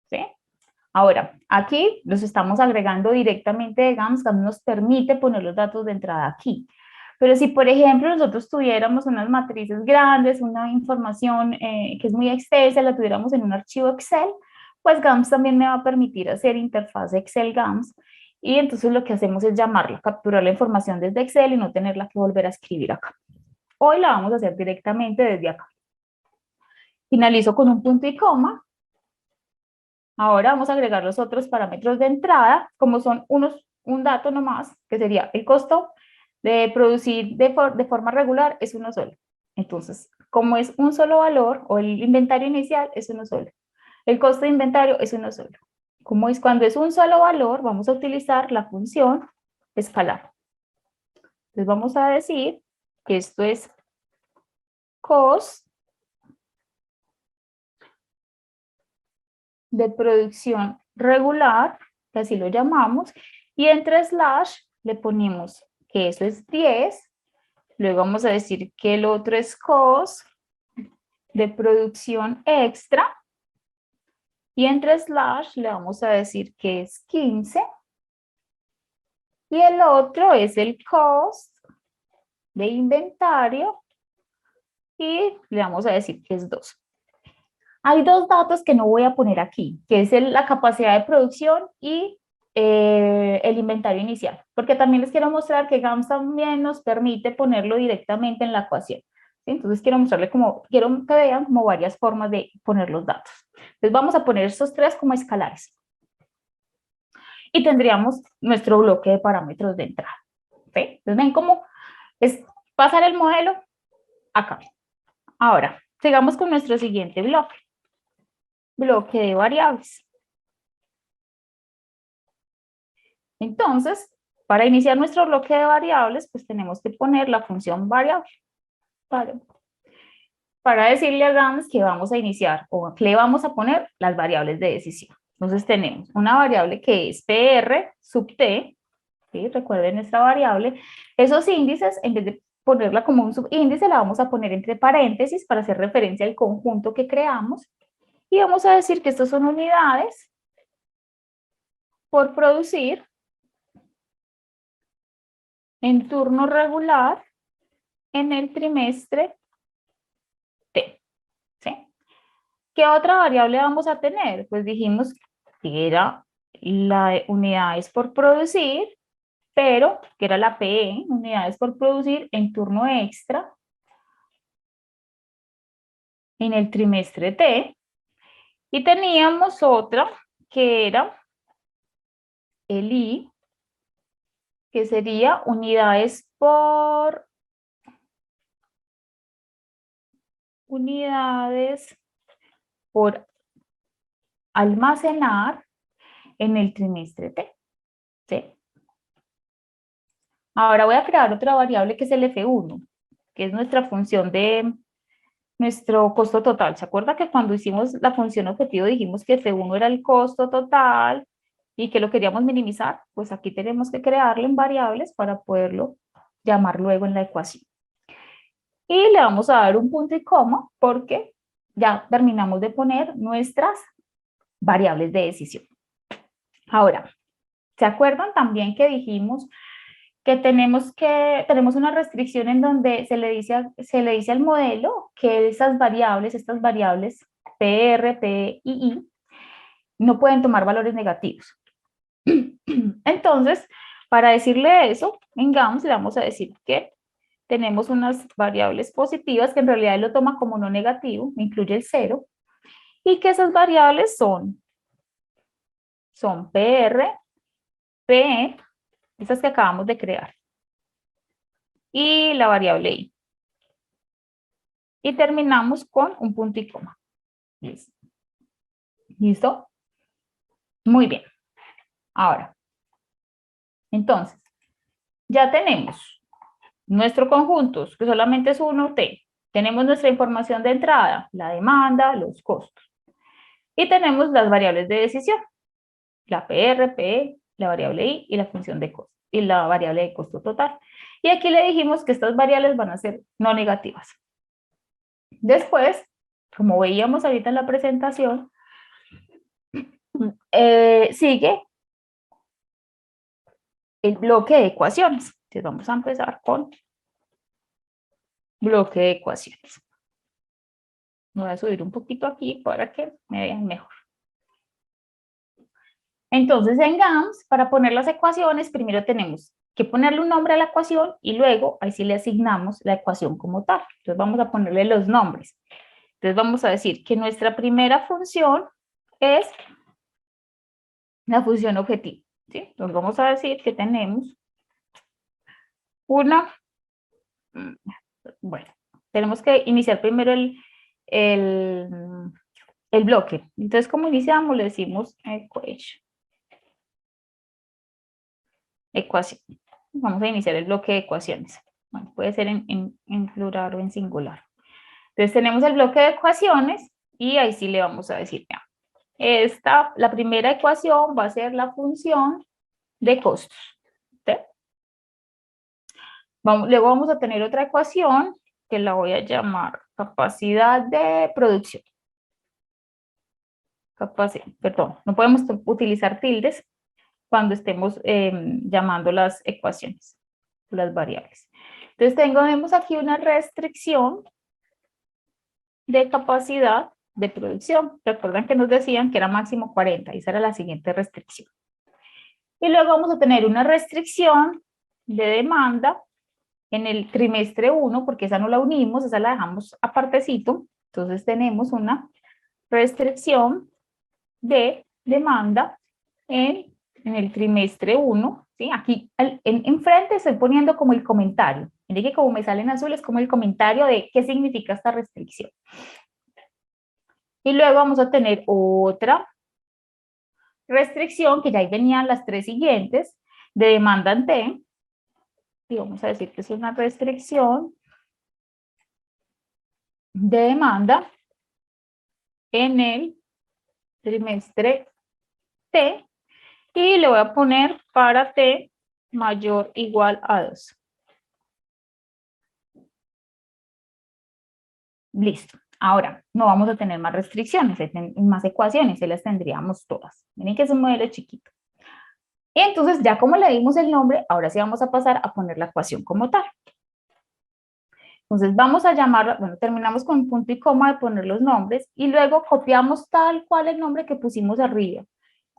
¿Sí? Ahora, aquí los estamos agregando directamente de GAMS. GAMS nos permite poner los datos de entrada aquí. Pero si, por ejemplo, nosotros tuviéramos unas matrices grandes, una información que es muy extensa, la tuviéramos en un archivo Excel, pues GAMS también me va a permitir hacer interfaz Excel-GAMS. Y entonces lo que hacemos es llamarla, capturar la información desde Excel y no tenerla que volver a escribir acá. Hoy la vamos a hacer directamente desde acá. Finalizo con un punto y coma. Ahora vamos a agregar los otros parámetros de entrada, como son un dato nomás, que sería el costo de producir de forma regular es uno solo. Entonces, como es un solo valor, o el inventario inicial es uno solo. El costo de inventario es uno solo. Como es cuando es un solo valor, vamos a utilizar la función escalar. Entonces vamos a decir que esto es cost de producción regular, que así lo llamamos, y entre slash le ponemos que eso es 10, luego vamos a decir que el otro es cost de producción extra, y entre slash le vamos a decir que es 15, y el otro es el cost de inventario, y le vamos a decir que es 2. Hay dos datos que no voy a poner aquí, que es la capacidad de producción y el inventario inicial, porque también les quiero mostrar que GAMS también nos permite ponerlo directamente en la ecuación. ¿Sí? Entonces quiero mostrarles quiero que vean como varias formas de poner los datos. Entonces vamos a poner estos tres como escalares. Y tendríamos nuestro bloque de parámetros de entrada. ¿Sí? Entonces ven cómo es pasar el modelo acá. Ahora, sigamos con nuestro siguiente bloque de variables. Entonces, para iniciar nuestro bloque de variables, pues tenemos que poner la función variable para decirle a GAMS que vamos a iniciar o que le vamos a poner las variables de decisión. Entonces tenemos una variable que es PR sub T, ¿sí? Recuerden esta variable. Esos índices, en vez de ponerla como un subíndice, la vamos a poner entre paréntesis para hacer referencia al conjunto que creamos. Y vamos a decir que estas son unidades por producir en turno regular en el trimestre T. ¿Sí? ¿Qué otra variable vamos a tener? Pues dijimos que era la unidades por producir, pero que era la PE, unidades por producir en turno extra en el trimestre T. Y teníamos otra que era el I, que sería unidades por almacenar en el trimestre T. ¿Sí? Ahora voy a crear otra variable que es el F1, que es nuestra función de nuestro costo total. ¿Se acuerda que cuando hicimos la función objetivo dijimos que F1 era el costo total y que lo queríamos minimizar? Pues aquí tenemos que crearlo en variables para poderlo llamar luego en la ecuación. Y le vamos a dar un punto y coma porque ya terminamos de poner nuestras variables de decisión. Ahora, ¿se acuerdan también que dijimos que tenemos una restricción en donde se le dice al modelo que estas variables PR, P y I, no pueden tomar valores negativos? Entonces, para decirle eso, en GAMS le vamos a decir que tenemos unas variables positivas que en realidad él lo toma como no negativo, incluye el 0, y que esas variables son son PR, P, estas que acabamos de crear, y la variable I. Y terminamos con un punto y coma. Listo. ¿Listo? Muy bien. Ahora, entonces, ya tenemos nuestro conjunto, que solamente es uno T. Tenemos nuestra información de entrada, la demanda, los costos. Y tenemos las variables de decisión, la PR, P, la variable I y la función de costo, y la variable de costo total. Y aquí le dijimos que estas variables van a ser no negativas. Después, como veíamos ahorita en la presentación, sigue el bloque de ecuaciones. Entonces vamos a empezar con bloque de ecuaciones. Voy a subir un poquito aquí para que me vean mejor. Entonces en GAMS, para poner las ecuaciones, primero tenemos que ponerle un nombre a la ecuación y luego ahí sí le asignamos la ecuación como tal. Entonces vamos a ponerle los nombres. Entonces vamos a decir que nuestra primera función es la función objetivo, ¿sí? Entonces vamos a decir que tenemos una, bueno, tenemos que iniciar primero el, el bloque. Entonces, ¿cómo iniciamos? Le decimos ecuación. Vamos a iniciar el bloque de ecuaciones. Bueno, puede ser en plural o en singular. Entonces, tenemos el bloque de ecuaciones y ahí sí le vamos a decir, ya, la primera ecuación va a ser la función de costos. ¿Sí? Luego vamos a tener otra ecuación que la voy a llamar capacidad de producción. Perdón, no podemos utilizar tildes cuando estemos llamando las ecuaciones, las variables. Entonces tenemos aquí una restricción de capacidad de producción. Recuerdan que nos decían que era máximo 40, y esa era la siguiente restricción. Y luego vamos a tener una restricción de demanda en el trimestre 1, porque esa no la unimos, esa la dejamos apartecito. Entonces tenemos una restricción de demanda en el trimestre 1, ¿sí? Aquí enfrente estoy poniendo como el comentario. Miren que como me sale en azul es como el comentario de qué significa esta restricción. Y luego vamos a tener otra restricción, que ya ahí venían las tres siguientes, de demanda en T. Y vamos a decir que es una restricción de demanda en el trimestre T. Y le voy a poner para T mayor o igual a 2. Listo. Ahora, no vamos a tener más restricciones, más ecuaciones, se las tendríamos todas. Miren que es un modelo chiquito. Y entonces, ya como le dimos el nombre, ahora sí vamos a pasar a poner la ecuación como tal. Entonces, vamos a llamarla, bueno, terminamos con punto y coma de poner los nombres y luego copiamos tal cual el nombre que pusimos arriba.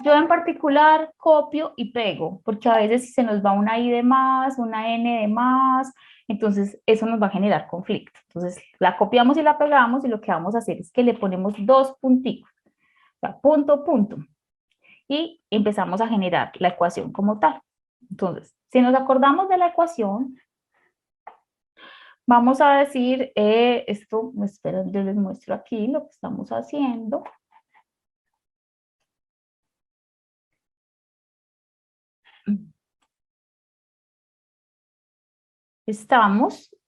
Yo en particular copio y pego, porque a veces si se nos va una I de más, una N de más, entonces eso nos va a generar conflicto. Entonces la copiamos y la pegamos y lo que vamos a hacer es que le ponemos dos punticos, o sea, punto, punto, y empezamos a generar la ecuación como tal. Entonces, si nos acordamos de la ecuación, vamos a decir esto, esperen, yo les muestro aquí lo que estamos haciendo.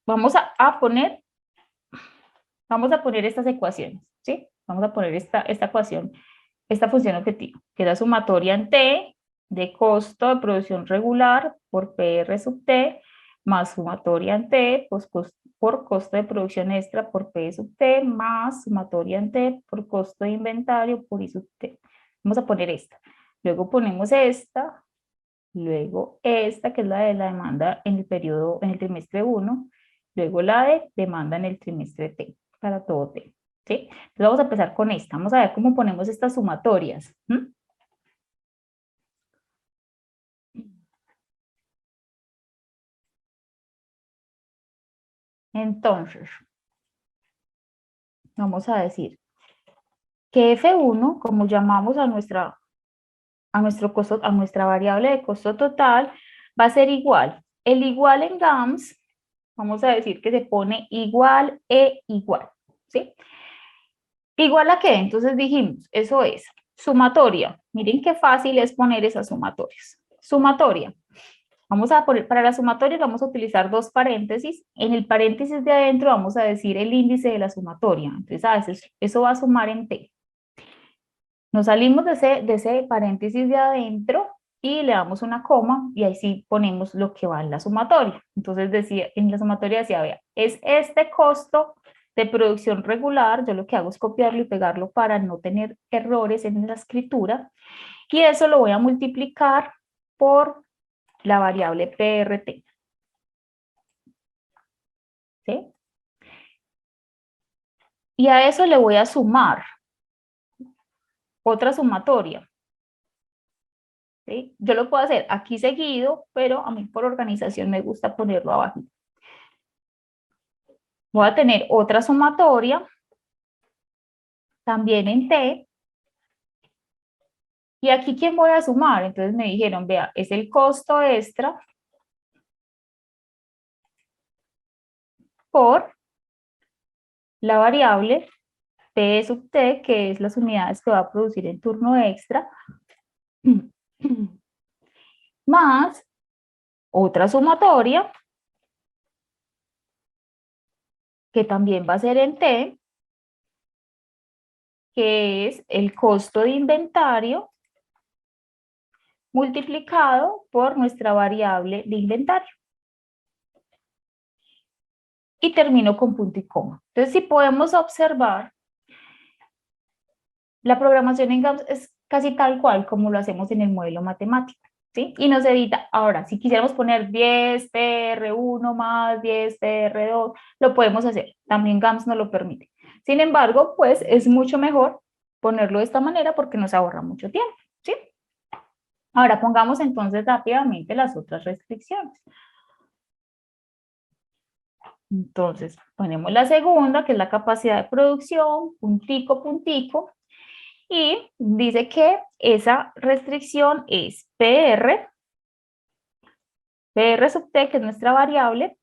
Vamos a poner estas ecuaciones, ¿sí? Vamos a poner esta ecuación, esta función objetivo, que es la sumatoria en T de costo de producción regular por PR sub T, más sumatoria en T por costo de producción extra por P sub T, más sumatoria en T por costo de inventario por I sub T. Vamos a poner esta. Luego ponemos esta, luego esta, que es la de la demanda en el periodo, en el trimestre 1, luego la de demanda en el trimestre T, para todo T, ¿sí? Entonces vamos a empezar con esta, vamos a ver cómo ponemos estas sumatorias. Entonces, vamos a decir que F1, como llamamos a a nuestro costo, a nuestra variable de costo total, va a ser igual. El igual en GAMS, vamos a decir que se pone igual e igual, ¿sí? ¿Igual a qué? Entonces dijimos, eso es sumatoria. Miren qué fácil es poner esas sumatorias. Sumatoria. Vamos a poner, para las sumatorias vamos a utilizar dos paréntesis. En el paréntesis de adentro vamos a decir el índice de la sumatoria. Entonces, a veces eso va a sumar en T. Nos salimos de ese paréntesis de adentro y le damos una coma y ahí sí ponemos lo que va en la sumatoria. Entonces decía, en la sumatoria decía, vea, es este costo de producción regular, yo lo que hago es copiarlo y pegarlo para no tener errores en la escritura, y eso lo voy a multiplicar por la variable PRT. ¿Sí? Y a eso le voy a sumar otra sumatoria. ¿Sí? Yo lo puedo hacer aquí seguido, pero a mí por organización me gusta ponerlo abajo. Voy a tener otra sumatoria, también en T. Y aquí, ¿quién voy a sumar? Entonces me dijeron, vea, es el costo extra por la variable P sub T, que es las unidades que va a producir en turno extra, más otra sumatoria, que también va a ser en T, que es el costo de inventario multiplicado por nuestra variable de inventario. Y termino con punto y coma. Entonces, si podemos observar, la programación en GAMS es casi tal cual como lo hacemos en el modelo matemático, ¿sí? Y nos evita, ahora, si quisiéramos poner 10 PR1 más 10 PR2, lo podemos hacer, también GAMS nos lo permite. Sin embargo, pues es mucho mejor ponerlo de esta manera porque nos ahorra mucho tiempo, ¿sí? Ahora pongamos entonces rápidamente las otras restricciones. Entonces, ponemos la segunda, que es la capacidad de producción, puntico, puntico, y dice que esa restricción es PR sub T, que es nuestra variable,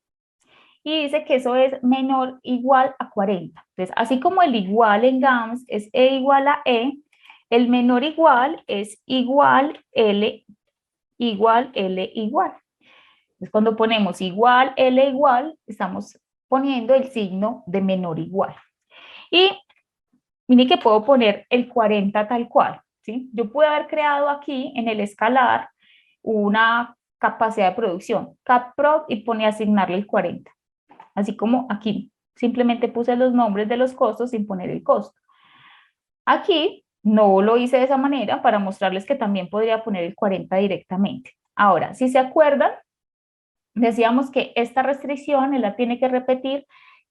y dice que eso es menor o igual a 40. Entonces, así como el igual en GAMS es E igual a E, el menor igual es igual L igual L igual. Entonces, cuando ponemos igual L igual, estamos poniendo el signo de menor igual. Y mire que puedo poner el 40 tal cual, ¿sí? Yo pude haber creado aquí en el escalar una capacidad de producción, capprod, y pone asignarle el 40. Así como aquí, simplemente puse los nombres de los costos sin poner el costo. Aquí no lo hice de esa manera para mostrarles que también podría poner el 40 directamente. Ahora, si se acuerdan, decíamos que esta restricción él la tiene que repetir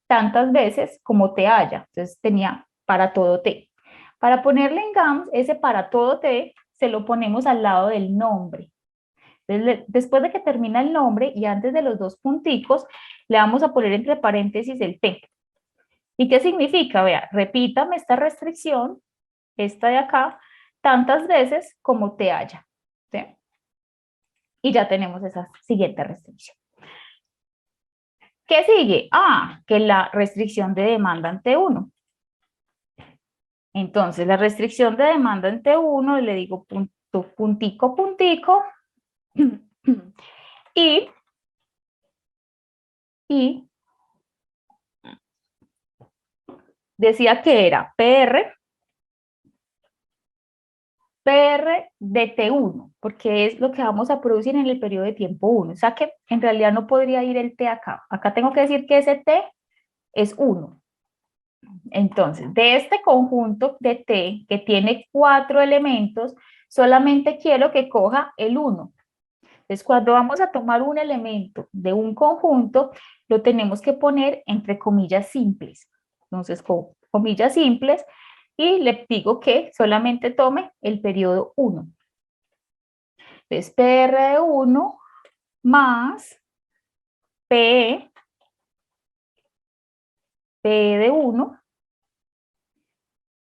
tantas veces como T haya. Entonces tenía para todo T. Para ponerle en GAMS, ese para todo T, se lo ponemos al lado del nombre. Entonces, después de que termina el nombre y antes de los dos punticos, le vamos a poner entre paréntesis el T. ¿Y qué significa? Vea, repítame esta restricción, esta de acá, tantas veces como T haya. ¿Sí? Y ya tenemos esa siguiente restricción. ¿Qué sigue? Ah, que la restricción de demanda ante uno. Entonces, la restricción de demanda ante uno, le digo punto, puntico, puntico, y, y decía que era PR de T1, porque es lo que vamos a producir en el periodo de tiempo 1. O sea que en realidad no podría ir el T acá. Acá tengo que decir que ese T es 1. Entonces, de este conjunto de T, que tiene 4 elementos, solamente quiero que coja el 1. Entonces, cuando vamos a tomar un elemento de un conjunto, lo tenemos que poner entre comillas simples. Entonces, comillas simples, y le digo que solamente tome el periodo 1. Entonces, PR de 1 más P de 1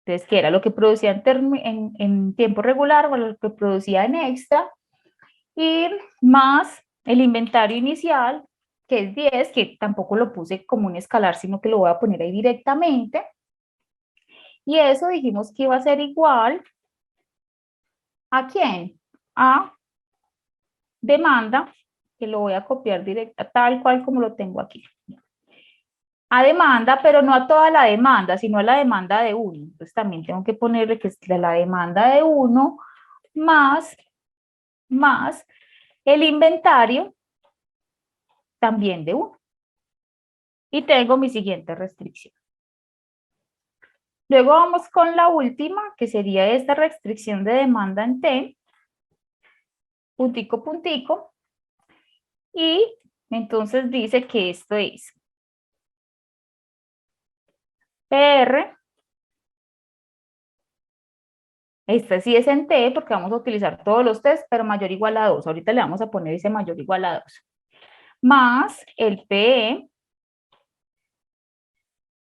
Entonces, ¿qué era? Lo que producía en tiempo regular o lo que producía en extra, y más el inventario inicial, que es 10, que tampoco lo puse como un escalar, sino que lo voy a poner ahí directamente. Y eso dijimos que iba a ser igual ¿a quién? A demanda, que lo voy a copiar directa, tal cual como lo tengo aquí. A demanda, pero no a toda la demanda, sino a la demanda de uno. Entonces también tengo que ponerle que es la demanda de uno más el inventario también de uno. Y tengo mi siguiente restricción. Luego vamos con la última, que sería esta restricción de demanda en T, puntico, puntico, y entonces dice que esto es PR, esta sí es en T porque vamos a utilizar todos los T's, pero mayor o igual a 2. Ahorita le vamos a poner ese mayor o igual a 2. Más el PE,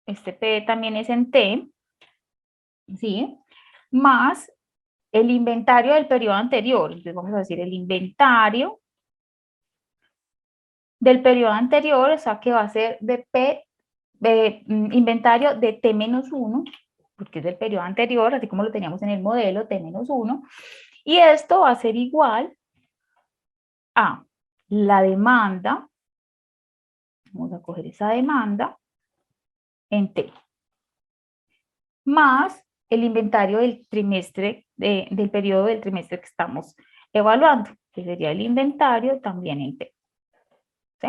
este PE también es en T, ¿sí? Más el inventario del periodo anterior. Entonces vamos a decir el inventario del periodo anterior, o sea que va a ser de P, inventario de T-1, porque es del periodo anterior, así como lo teníamos en el modelo, T-1, y esto va a ser igual a la demanda, vamos a coger esa demanda, en T, más el inventario del trimestre, del periodo del trimestre que estamos evaluando, que sería el inventario también en T. ¿Sí?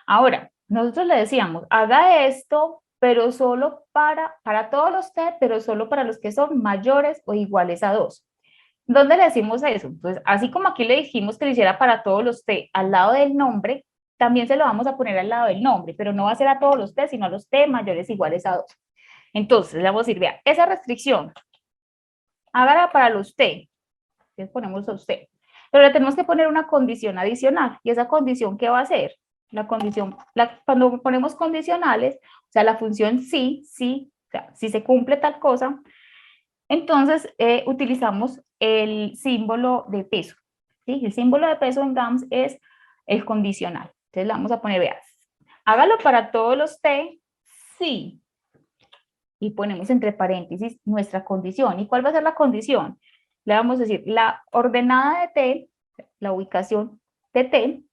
Ahora, nosotros le decíamos, haga esto, pero solo para todos los T, pero solo para los que son mayores o iguales a 2. ¿Dónde le decimos eso? Entonces, así como aquí le dijimos que lo hiciera para todos los T al lado del nombre, también se lo vamos a poner al lado del nombre, pero no va a ser a todos los T, sino a los T mayores o iguales a 2. Entonces, le vamos a decir, vea, esa restricción, hágala para los T, entonces ponemos los T, pero le tenemos que poner una condición adicional, y esa condición, ¿qué va a ser? La condición, cuando ponemos condicionales, o sea, la función sí, o sea, si se cumple tal cosa, entonces utilizamos el símbolo de peso, ¿sí? El símbolo de peso en GAMS es el condicional. Entonces le vamos a poner, veas, hágalo para todos los T, sí, y ponemos entre paréntesis nuestra condición. ¿Y cuál va a ser la condición? Le vamos a decir, la ordenada de T, la ubicación de T,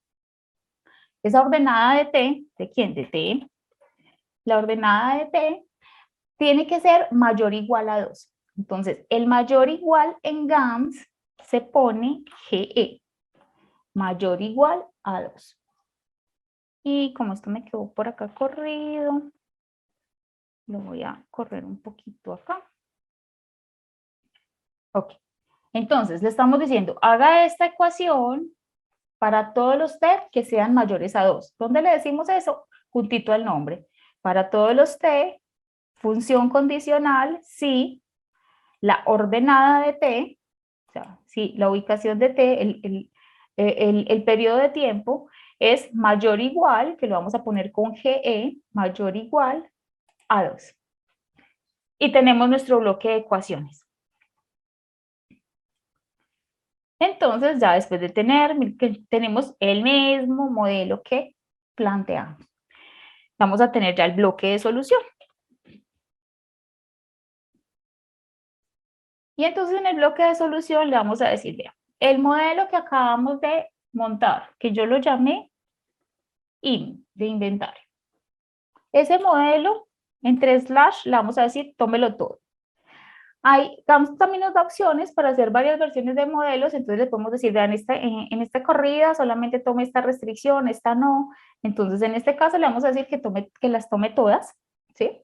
esa ordenada de T, ¿de quién? De T. La ordenada de T tiene que ser mayor o igual a 2. Entonces, el mayor o igual en GAMS se pone GE, mayor o igual a 2. Y como esto me quedó por acá corrido, lo voy a correr un poquito acá. Ok. Entonces, le estamos diciendo, haga esta ecuación para todos los T que sean mayores a 2. ¿Dónde le decimos eso? Juntito al nombre. Para todos los T, función condicional, si la ordenada de T, o sea, si la ubicación de T, el periodo de tiempo es mayor o igual, que lo vamos a poner con GE, mayor o igual a 2. Y tenemos nuestro bloque de ecuaciones. Entonces, ya después de tener, tenemos el mismo modelo que planteamos. Vamos a tener ya el bloque de solución. Y entonces en el bloque de solución le vamos a decir, vea, el modelo que acabamos de montar, que yo lo llamé IN, de inventario. Ese modelo, entre slash, le vamos a decir, tómelo todo. GAMS también nos da opciones para hacer varias versiones de modelos, entonces le podemos decir, vean, en esta corrida solamente tome esta restricción, esta no. Entonces, en este caso le vamos a decir que las tome todas, ¿sí?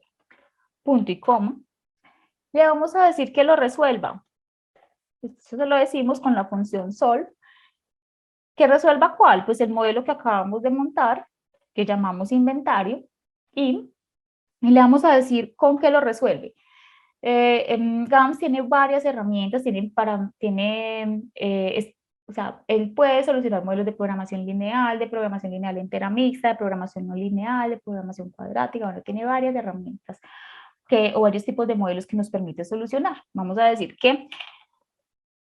Punto y coma. Le vamos a decir que lo resuelva. Esto se lo decimos con la función sol. ¿Que resuelva cuál? Pues el modelo que acabamos de montar, que llamamos inventario, y le vamos a decir con qué lo resuelve. GAMS tiene varias herramientas, o sea, él puede solucionar modelos de programación lineal entera mixta, de programación no lineal, de programación cuadrática, bueno, tiene varias herramientas o varios tipos de modelos que nos permite solucionar. Vamos a decir que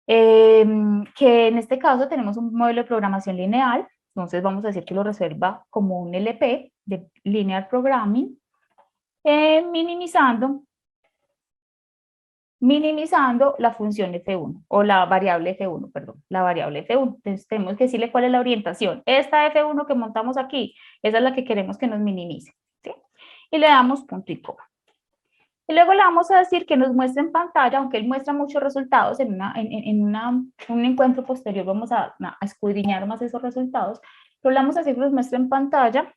en este caso tenemos un modelo de programación lineal, entonces vamos a decir que lo reserva como un LP de Linear Programming, minimizando la función F1, o la variable F1, perdón, la variable F1. Entonces tenemos que decirle cuál es la orientación. Esta F1 que montamos aquí, esa es la que queremos que nos minimice, ¿sí? Y le damos punto y coma. Y luego le vamos a decir que nos muestre en pantalla, aunque él muestra muchos resultados en un encuentro posterior, vamos a escudriñar más esos resultados, pero le vamos a decir que nos muestre en pantalla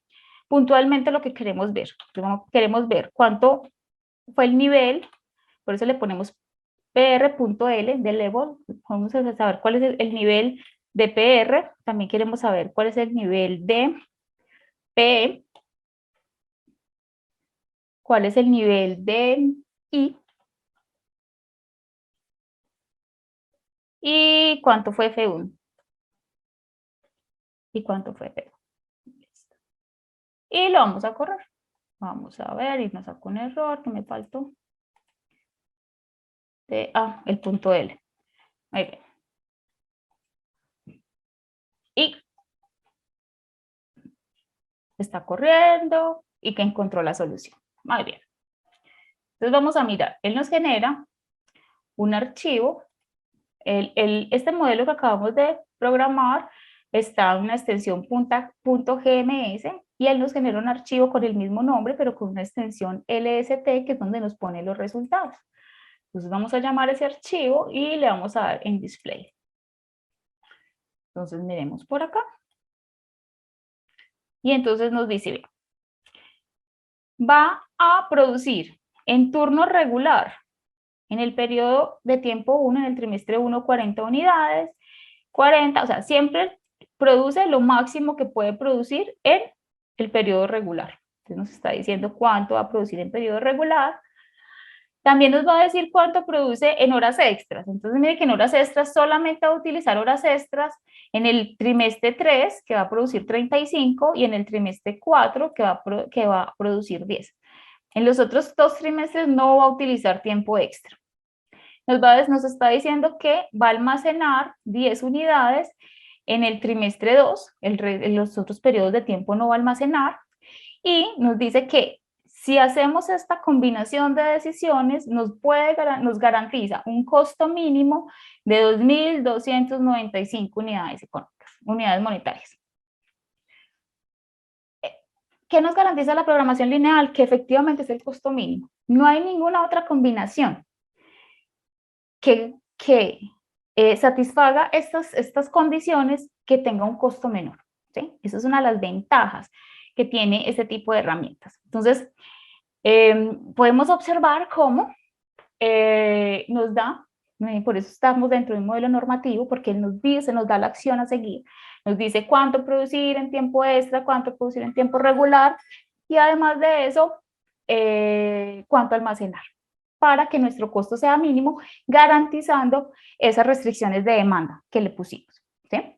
puntualmente lo que queremos ver. Queremos ver cuánto fue el nivel, por eso le ponemos pr.l de level, vamos a saber cuál es el nivel de PR, también queremos saber cuál es el nivel de PE, cuál es el nivel de I, y cuánto fue F1. ¿Y cuánto fue F1? Y lo vamos a correr. Vamos a ver, y nos sacó un error que me faltó. El punto L. Muy bien. Y está corriendo y que encontró la solución. Muy bien. Entonces vamos a mirar. Él nos genera un archivo. Este modelo que acabamos de programar está en una extensión .gms y él nos genera un archivo con el mismo nombre, pero con una extensión LST, que es donde nos pone los resultados. Entonces vamos a llamar ese archivo y le vamos a dar en display. Entonces miremos por acá. Y entonces nos dice, va a producir en turno regular, en el periodo de tiempo 1, en el trimestre 1, 40 unidades, 40, o sea, siempre produce lo máximo que puede producir en el periodo regular. Entonces nos está diciendo cuánto va a producir en periodo regular. También nos va a decir cuánto produce en horas extras. Entonces, mire que en horas extras solamente va a utilizar horas extras en el trimestre 3, que va a producir 35, y en el trimestre 4, que va a producir 10. En los otros 2 trimestres no va a utilizar tiempo extra. Nos está diciendo que va a almacenar 10 unidades en el trimestre 2, en los otros periodos de tiempo no va a almacenar, y nos dice que si hacemos esta combinación de decisiones, nos garantiza un costo mínimo de 2.295 unidades económicas, unidades monetarias. ¿Qué nos garantiza la programación lineal? Que efectivamente es el costo mínimo. No hay ninguna otra combinación que satisfaga estas condiciones que tenga un costo menor, ¿sí? Esa es una de las ventajas que tiene este tipo de herramientas. Entonces, podemos observar cómo nos da, por eso estamos dentro de un modelo normativo, porque él nos dice, nos da la acción a seguir, nos dice cuánto producir en tiempo extra, cuánto producir en tiempo regular, y además de eso, cuánto almacenar, para que nuestro costo sea mínimo, garantizando esas restricciones de demanda que le pusimos, ¿sí?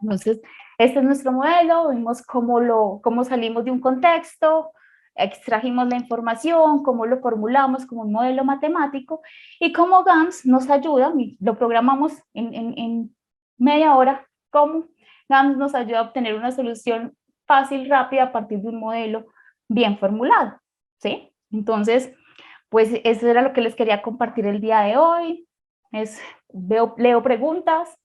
Entonces, este es nuestro modelo, vimos cómo salimos de un contexto, extrajimos la información, cómo lo formulamos como un modelo matemático, y cómo GAMS nos ayuda, lo programamos en media hora, cómo GAMS nos ayuda a obtener una solución fácil, rápida, a partir de un modelo bien formulado, ¿sí? Entonces, pues eso era lo que les quería compartir el día de hoy. Leo preguntas.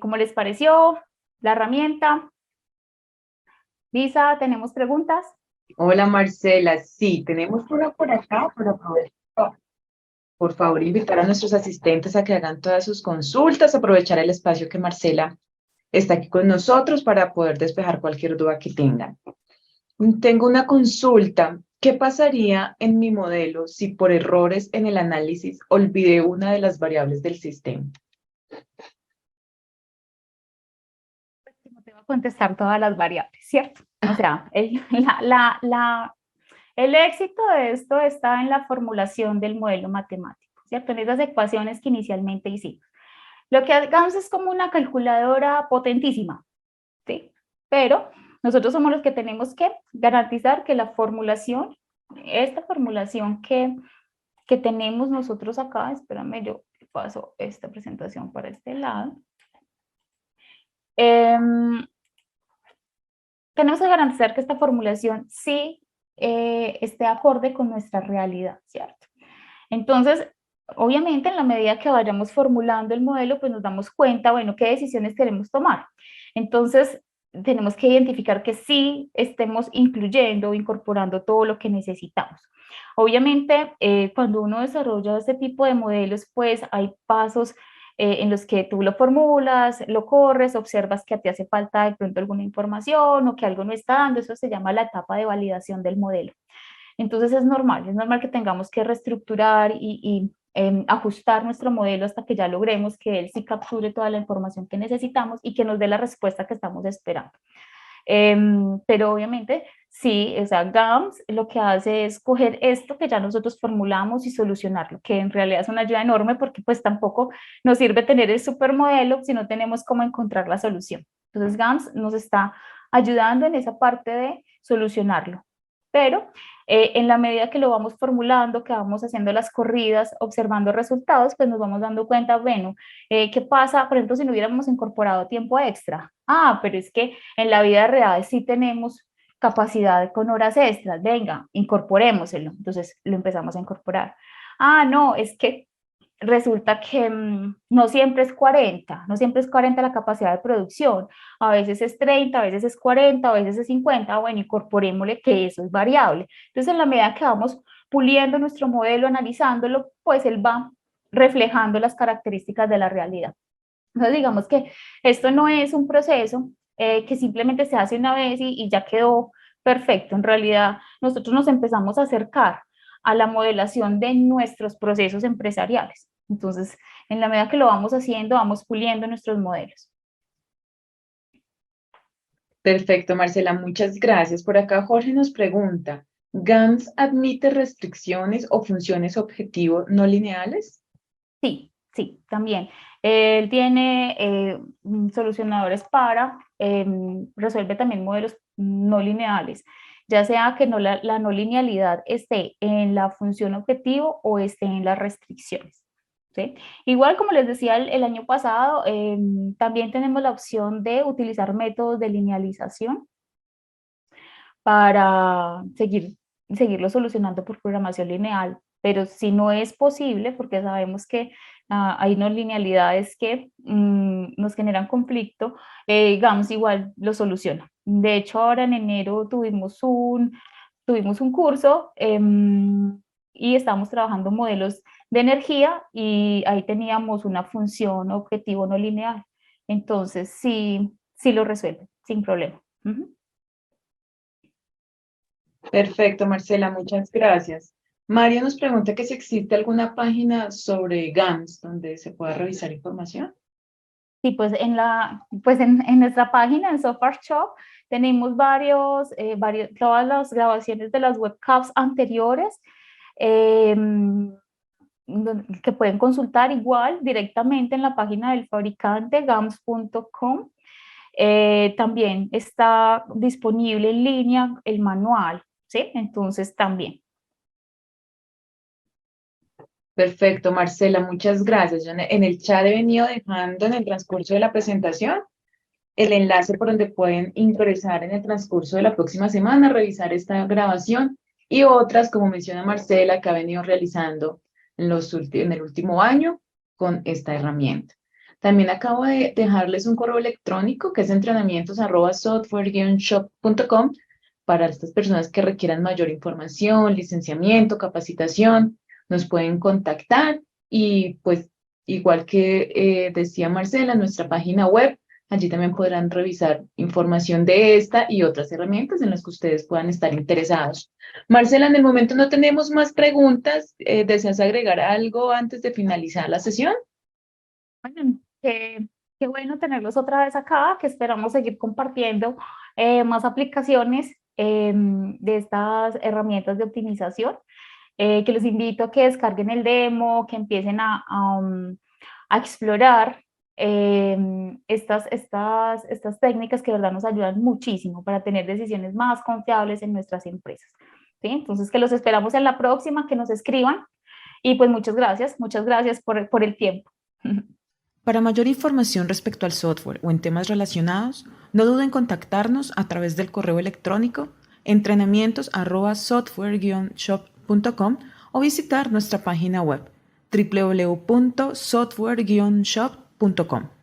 ¿Cómo les pareció la herramienta? Lisa, ¿tenemos preguntas? Hola Marcela, sí, tenemos una por acá, pero aprovecho. Por favor, invitar a nuestros asistentes a que hagan todas sus consultas, aprovechar el espacio que Marcela está aquí con nosotros para poder despejar cualquier duda que tengan. Tengo una consulta. ¿Qué pasaría en mi modelo si por errores en el análisis olvidé una de las variables del sistema? No te voy a contestar todas las variables, ¿cierto? O sea, el éxito de esto está en la formulación del modelo matemático, ¿cierto? En esas ecuaciones que inicialmente hicimos. Lo que hagamos es como una calculadora potentísima, ¿sí? Pero nosotros somos los que tenemos que garantizar que la formulación esta formulación que tenemos nosotros acá, espérame, yo paso esta presentación para este lado. Tenemos que garantizar que esta formulación sí esté acorde con nuestra realidad, ¿cierto? Entonces, obviamente, en la medida que vayamos formulando el modelo, pues nos damos cuenta, bueno, qué decisiones queremos tomar. Entonces, tenemos que identificar que sí estemos incluyendo o incorporando todo lo que necesitamos. Obviamente, cuando uno desarrolla este tipo de modelos, pues hay pasos en los que tú lo formulas, lo corres, observas que te hace falta de pronto alguna información o que algo no está dando, eso se llama la etapa de validación del modelo. Entonces es normal que tengamos que reestructurar y ajustar nuestro modelo hasta que ya logremos que él sí capture toda la información que necesitamos y que nos dé la respuesta que estamos esperando. Pero obviamente, sí, o sea, GAMS lo que hace es coger esto que ya nosotros formulamos y solucionarlo, que en realidad es una ayuda enorme porque pues tampoco nos sirve tener el supermodelo si no tenemos cómo encontrar la solución. Entonces GAMS nos está ayudando en esa parte de solucionarlo. Pero en la medida que lo vamos formulando, que vamos haciendo las corridas, observando resultados, pues nos vamos dando cuenta, bueno, ¿qué pasa, por ejemplo, si no hubiéramos incorporado tiempo extra? Ah, pero es que en la vida real sí tenemos capacidad con horas extras, venga, incorporémoselo. Entonces lo empezamos a incorporar. Ah, no, es que resulta que no siempre es 40, no siempre es 40 la capacidad de producción, a veces es 30, a veces es 40, a veces es 50, bueno, incorporémosle que eso es variable. Entonces, en la medida que vamos puliendo nuestro modelo, analizándolo, pues él va reflejando las características de la realidad. Entonces, digamos que esto no es un proceso que simplemente se hace una vez y ya quedó perfecto. En realidad, nosotros nos empezamos a acercar a la modelación de nuestros procesos empresariales. Entonces, en la medida que lo vamos haciendo, vamos puliendo nuestros modelos. Perfecto, Marcela, muchas gracias. Por acá Jorge nos pregunta, ¿GANS admite restricciones o funciones objetivo no lineales? Sí, sí, también. Él tiene solucionadores para, resuelve también modelos no lineales, ya sea que la no linealidad esté en la función objetivo o esté en las restricciones. ¿Sí? Igual como les decía el año pasado, también tenemos la opción de utilizar métodos de linealización para seguirlo solucionando por programación lineal, pero si no es posible, porque sabemos que hay no linealidades que nos generan conflicto, GAMS igual lo soluciona. De hecho, ahora en enero tuvimos un curso y estamos trabajando modelos de energía y ahí teníamos una función objetivo no lineal. Entonces, sí, sí lo resuelve, sin problema. Perfecto, Marcela, muchas gracias. Mario nos pregunta que si existe alguna página sobre GANS donde se pueda revisar información. Sí, pues en nuestra página, en Software Shop, tenemos todas las grabaciones de las webcasts anteriores que pueden consultar igual directamente en la página del fabricante, gams.com. También está disponible en línea el manual, ¿sí? Entonces también. Perfecto, Marcela, muchas gracias. Yo en el chat he venido dejando en el transcurso de la presentación el enlace por donde pueden ingresar en el transcurso de la próxima semana, revisar esta grabación y otras, como menciona Marcela, que ha venido realizando en el último año con esta herramienta. También acabo de dejarles un correo electrónico que es entrenamientos@software-shop.com para estas personas que requieran mayor información, licenciamiento, capacitación, nos pueden contactar y pues igual que decía Marcela, nuestra página web. Allí también podrán revisar información de esta y otras herramientas en las que ustedes puedan estar interesados. Marcela, en el momento no tenemos más preguntas. ¿Deseas agregar algo antes de finalizar la sesión? Bueno, qué bueno tenerlos otra vez acá, que esperamos seguir compartiendo más aplicaciones de estas herramientas de optimización, que los invito a que descarguen el demo, que empiecen a explorar estas técnicas que de verdad nos ayudan muchísimo para tener decisiones más confiables en nuestras empresas. ¿sí? Entonces, que los esperamos en la próxima, que nos escriban y pues muchas gracias por el tiempo. Para mayor información respecto al software o en temas relacionados, no duden en contactarnos a través del correo electrónico entrenamientos@software-shop.com o visitar nuestra página web www.software-shop.com.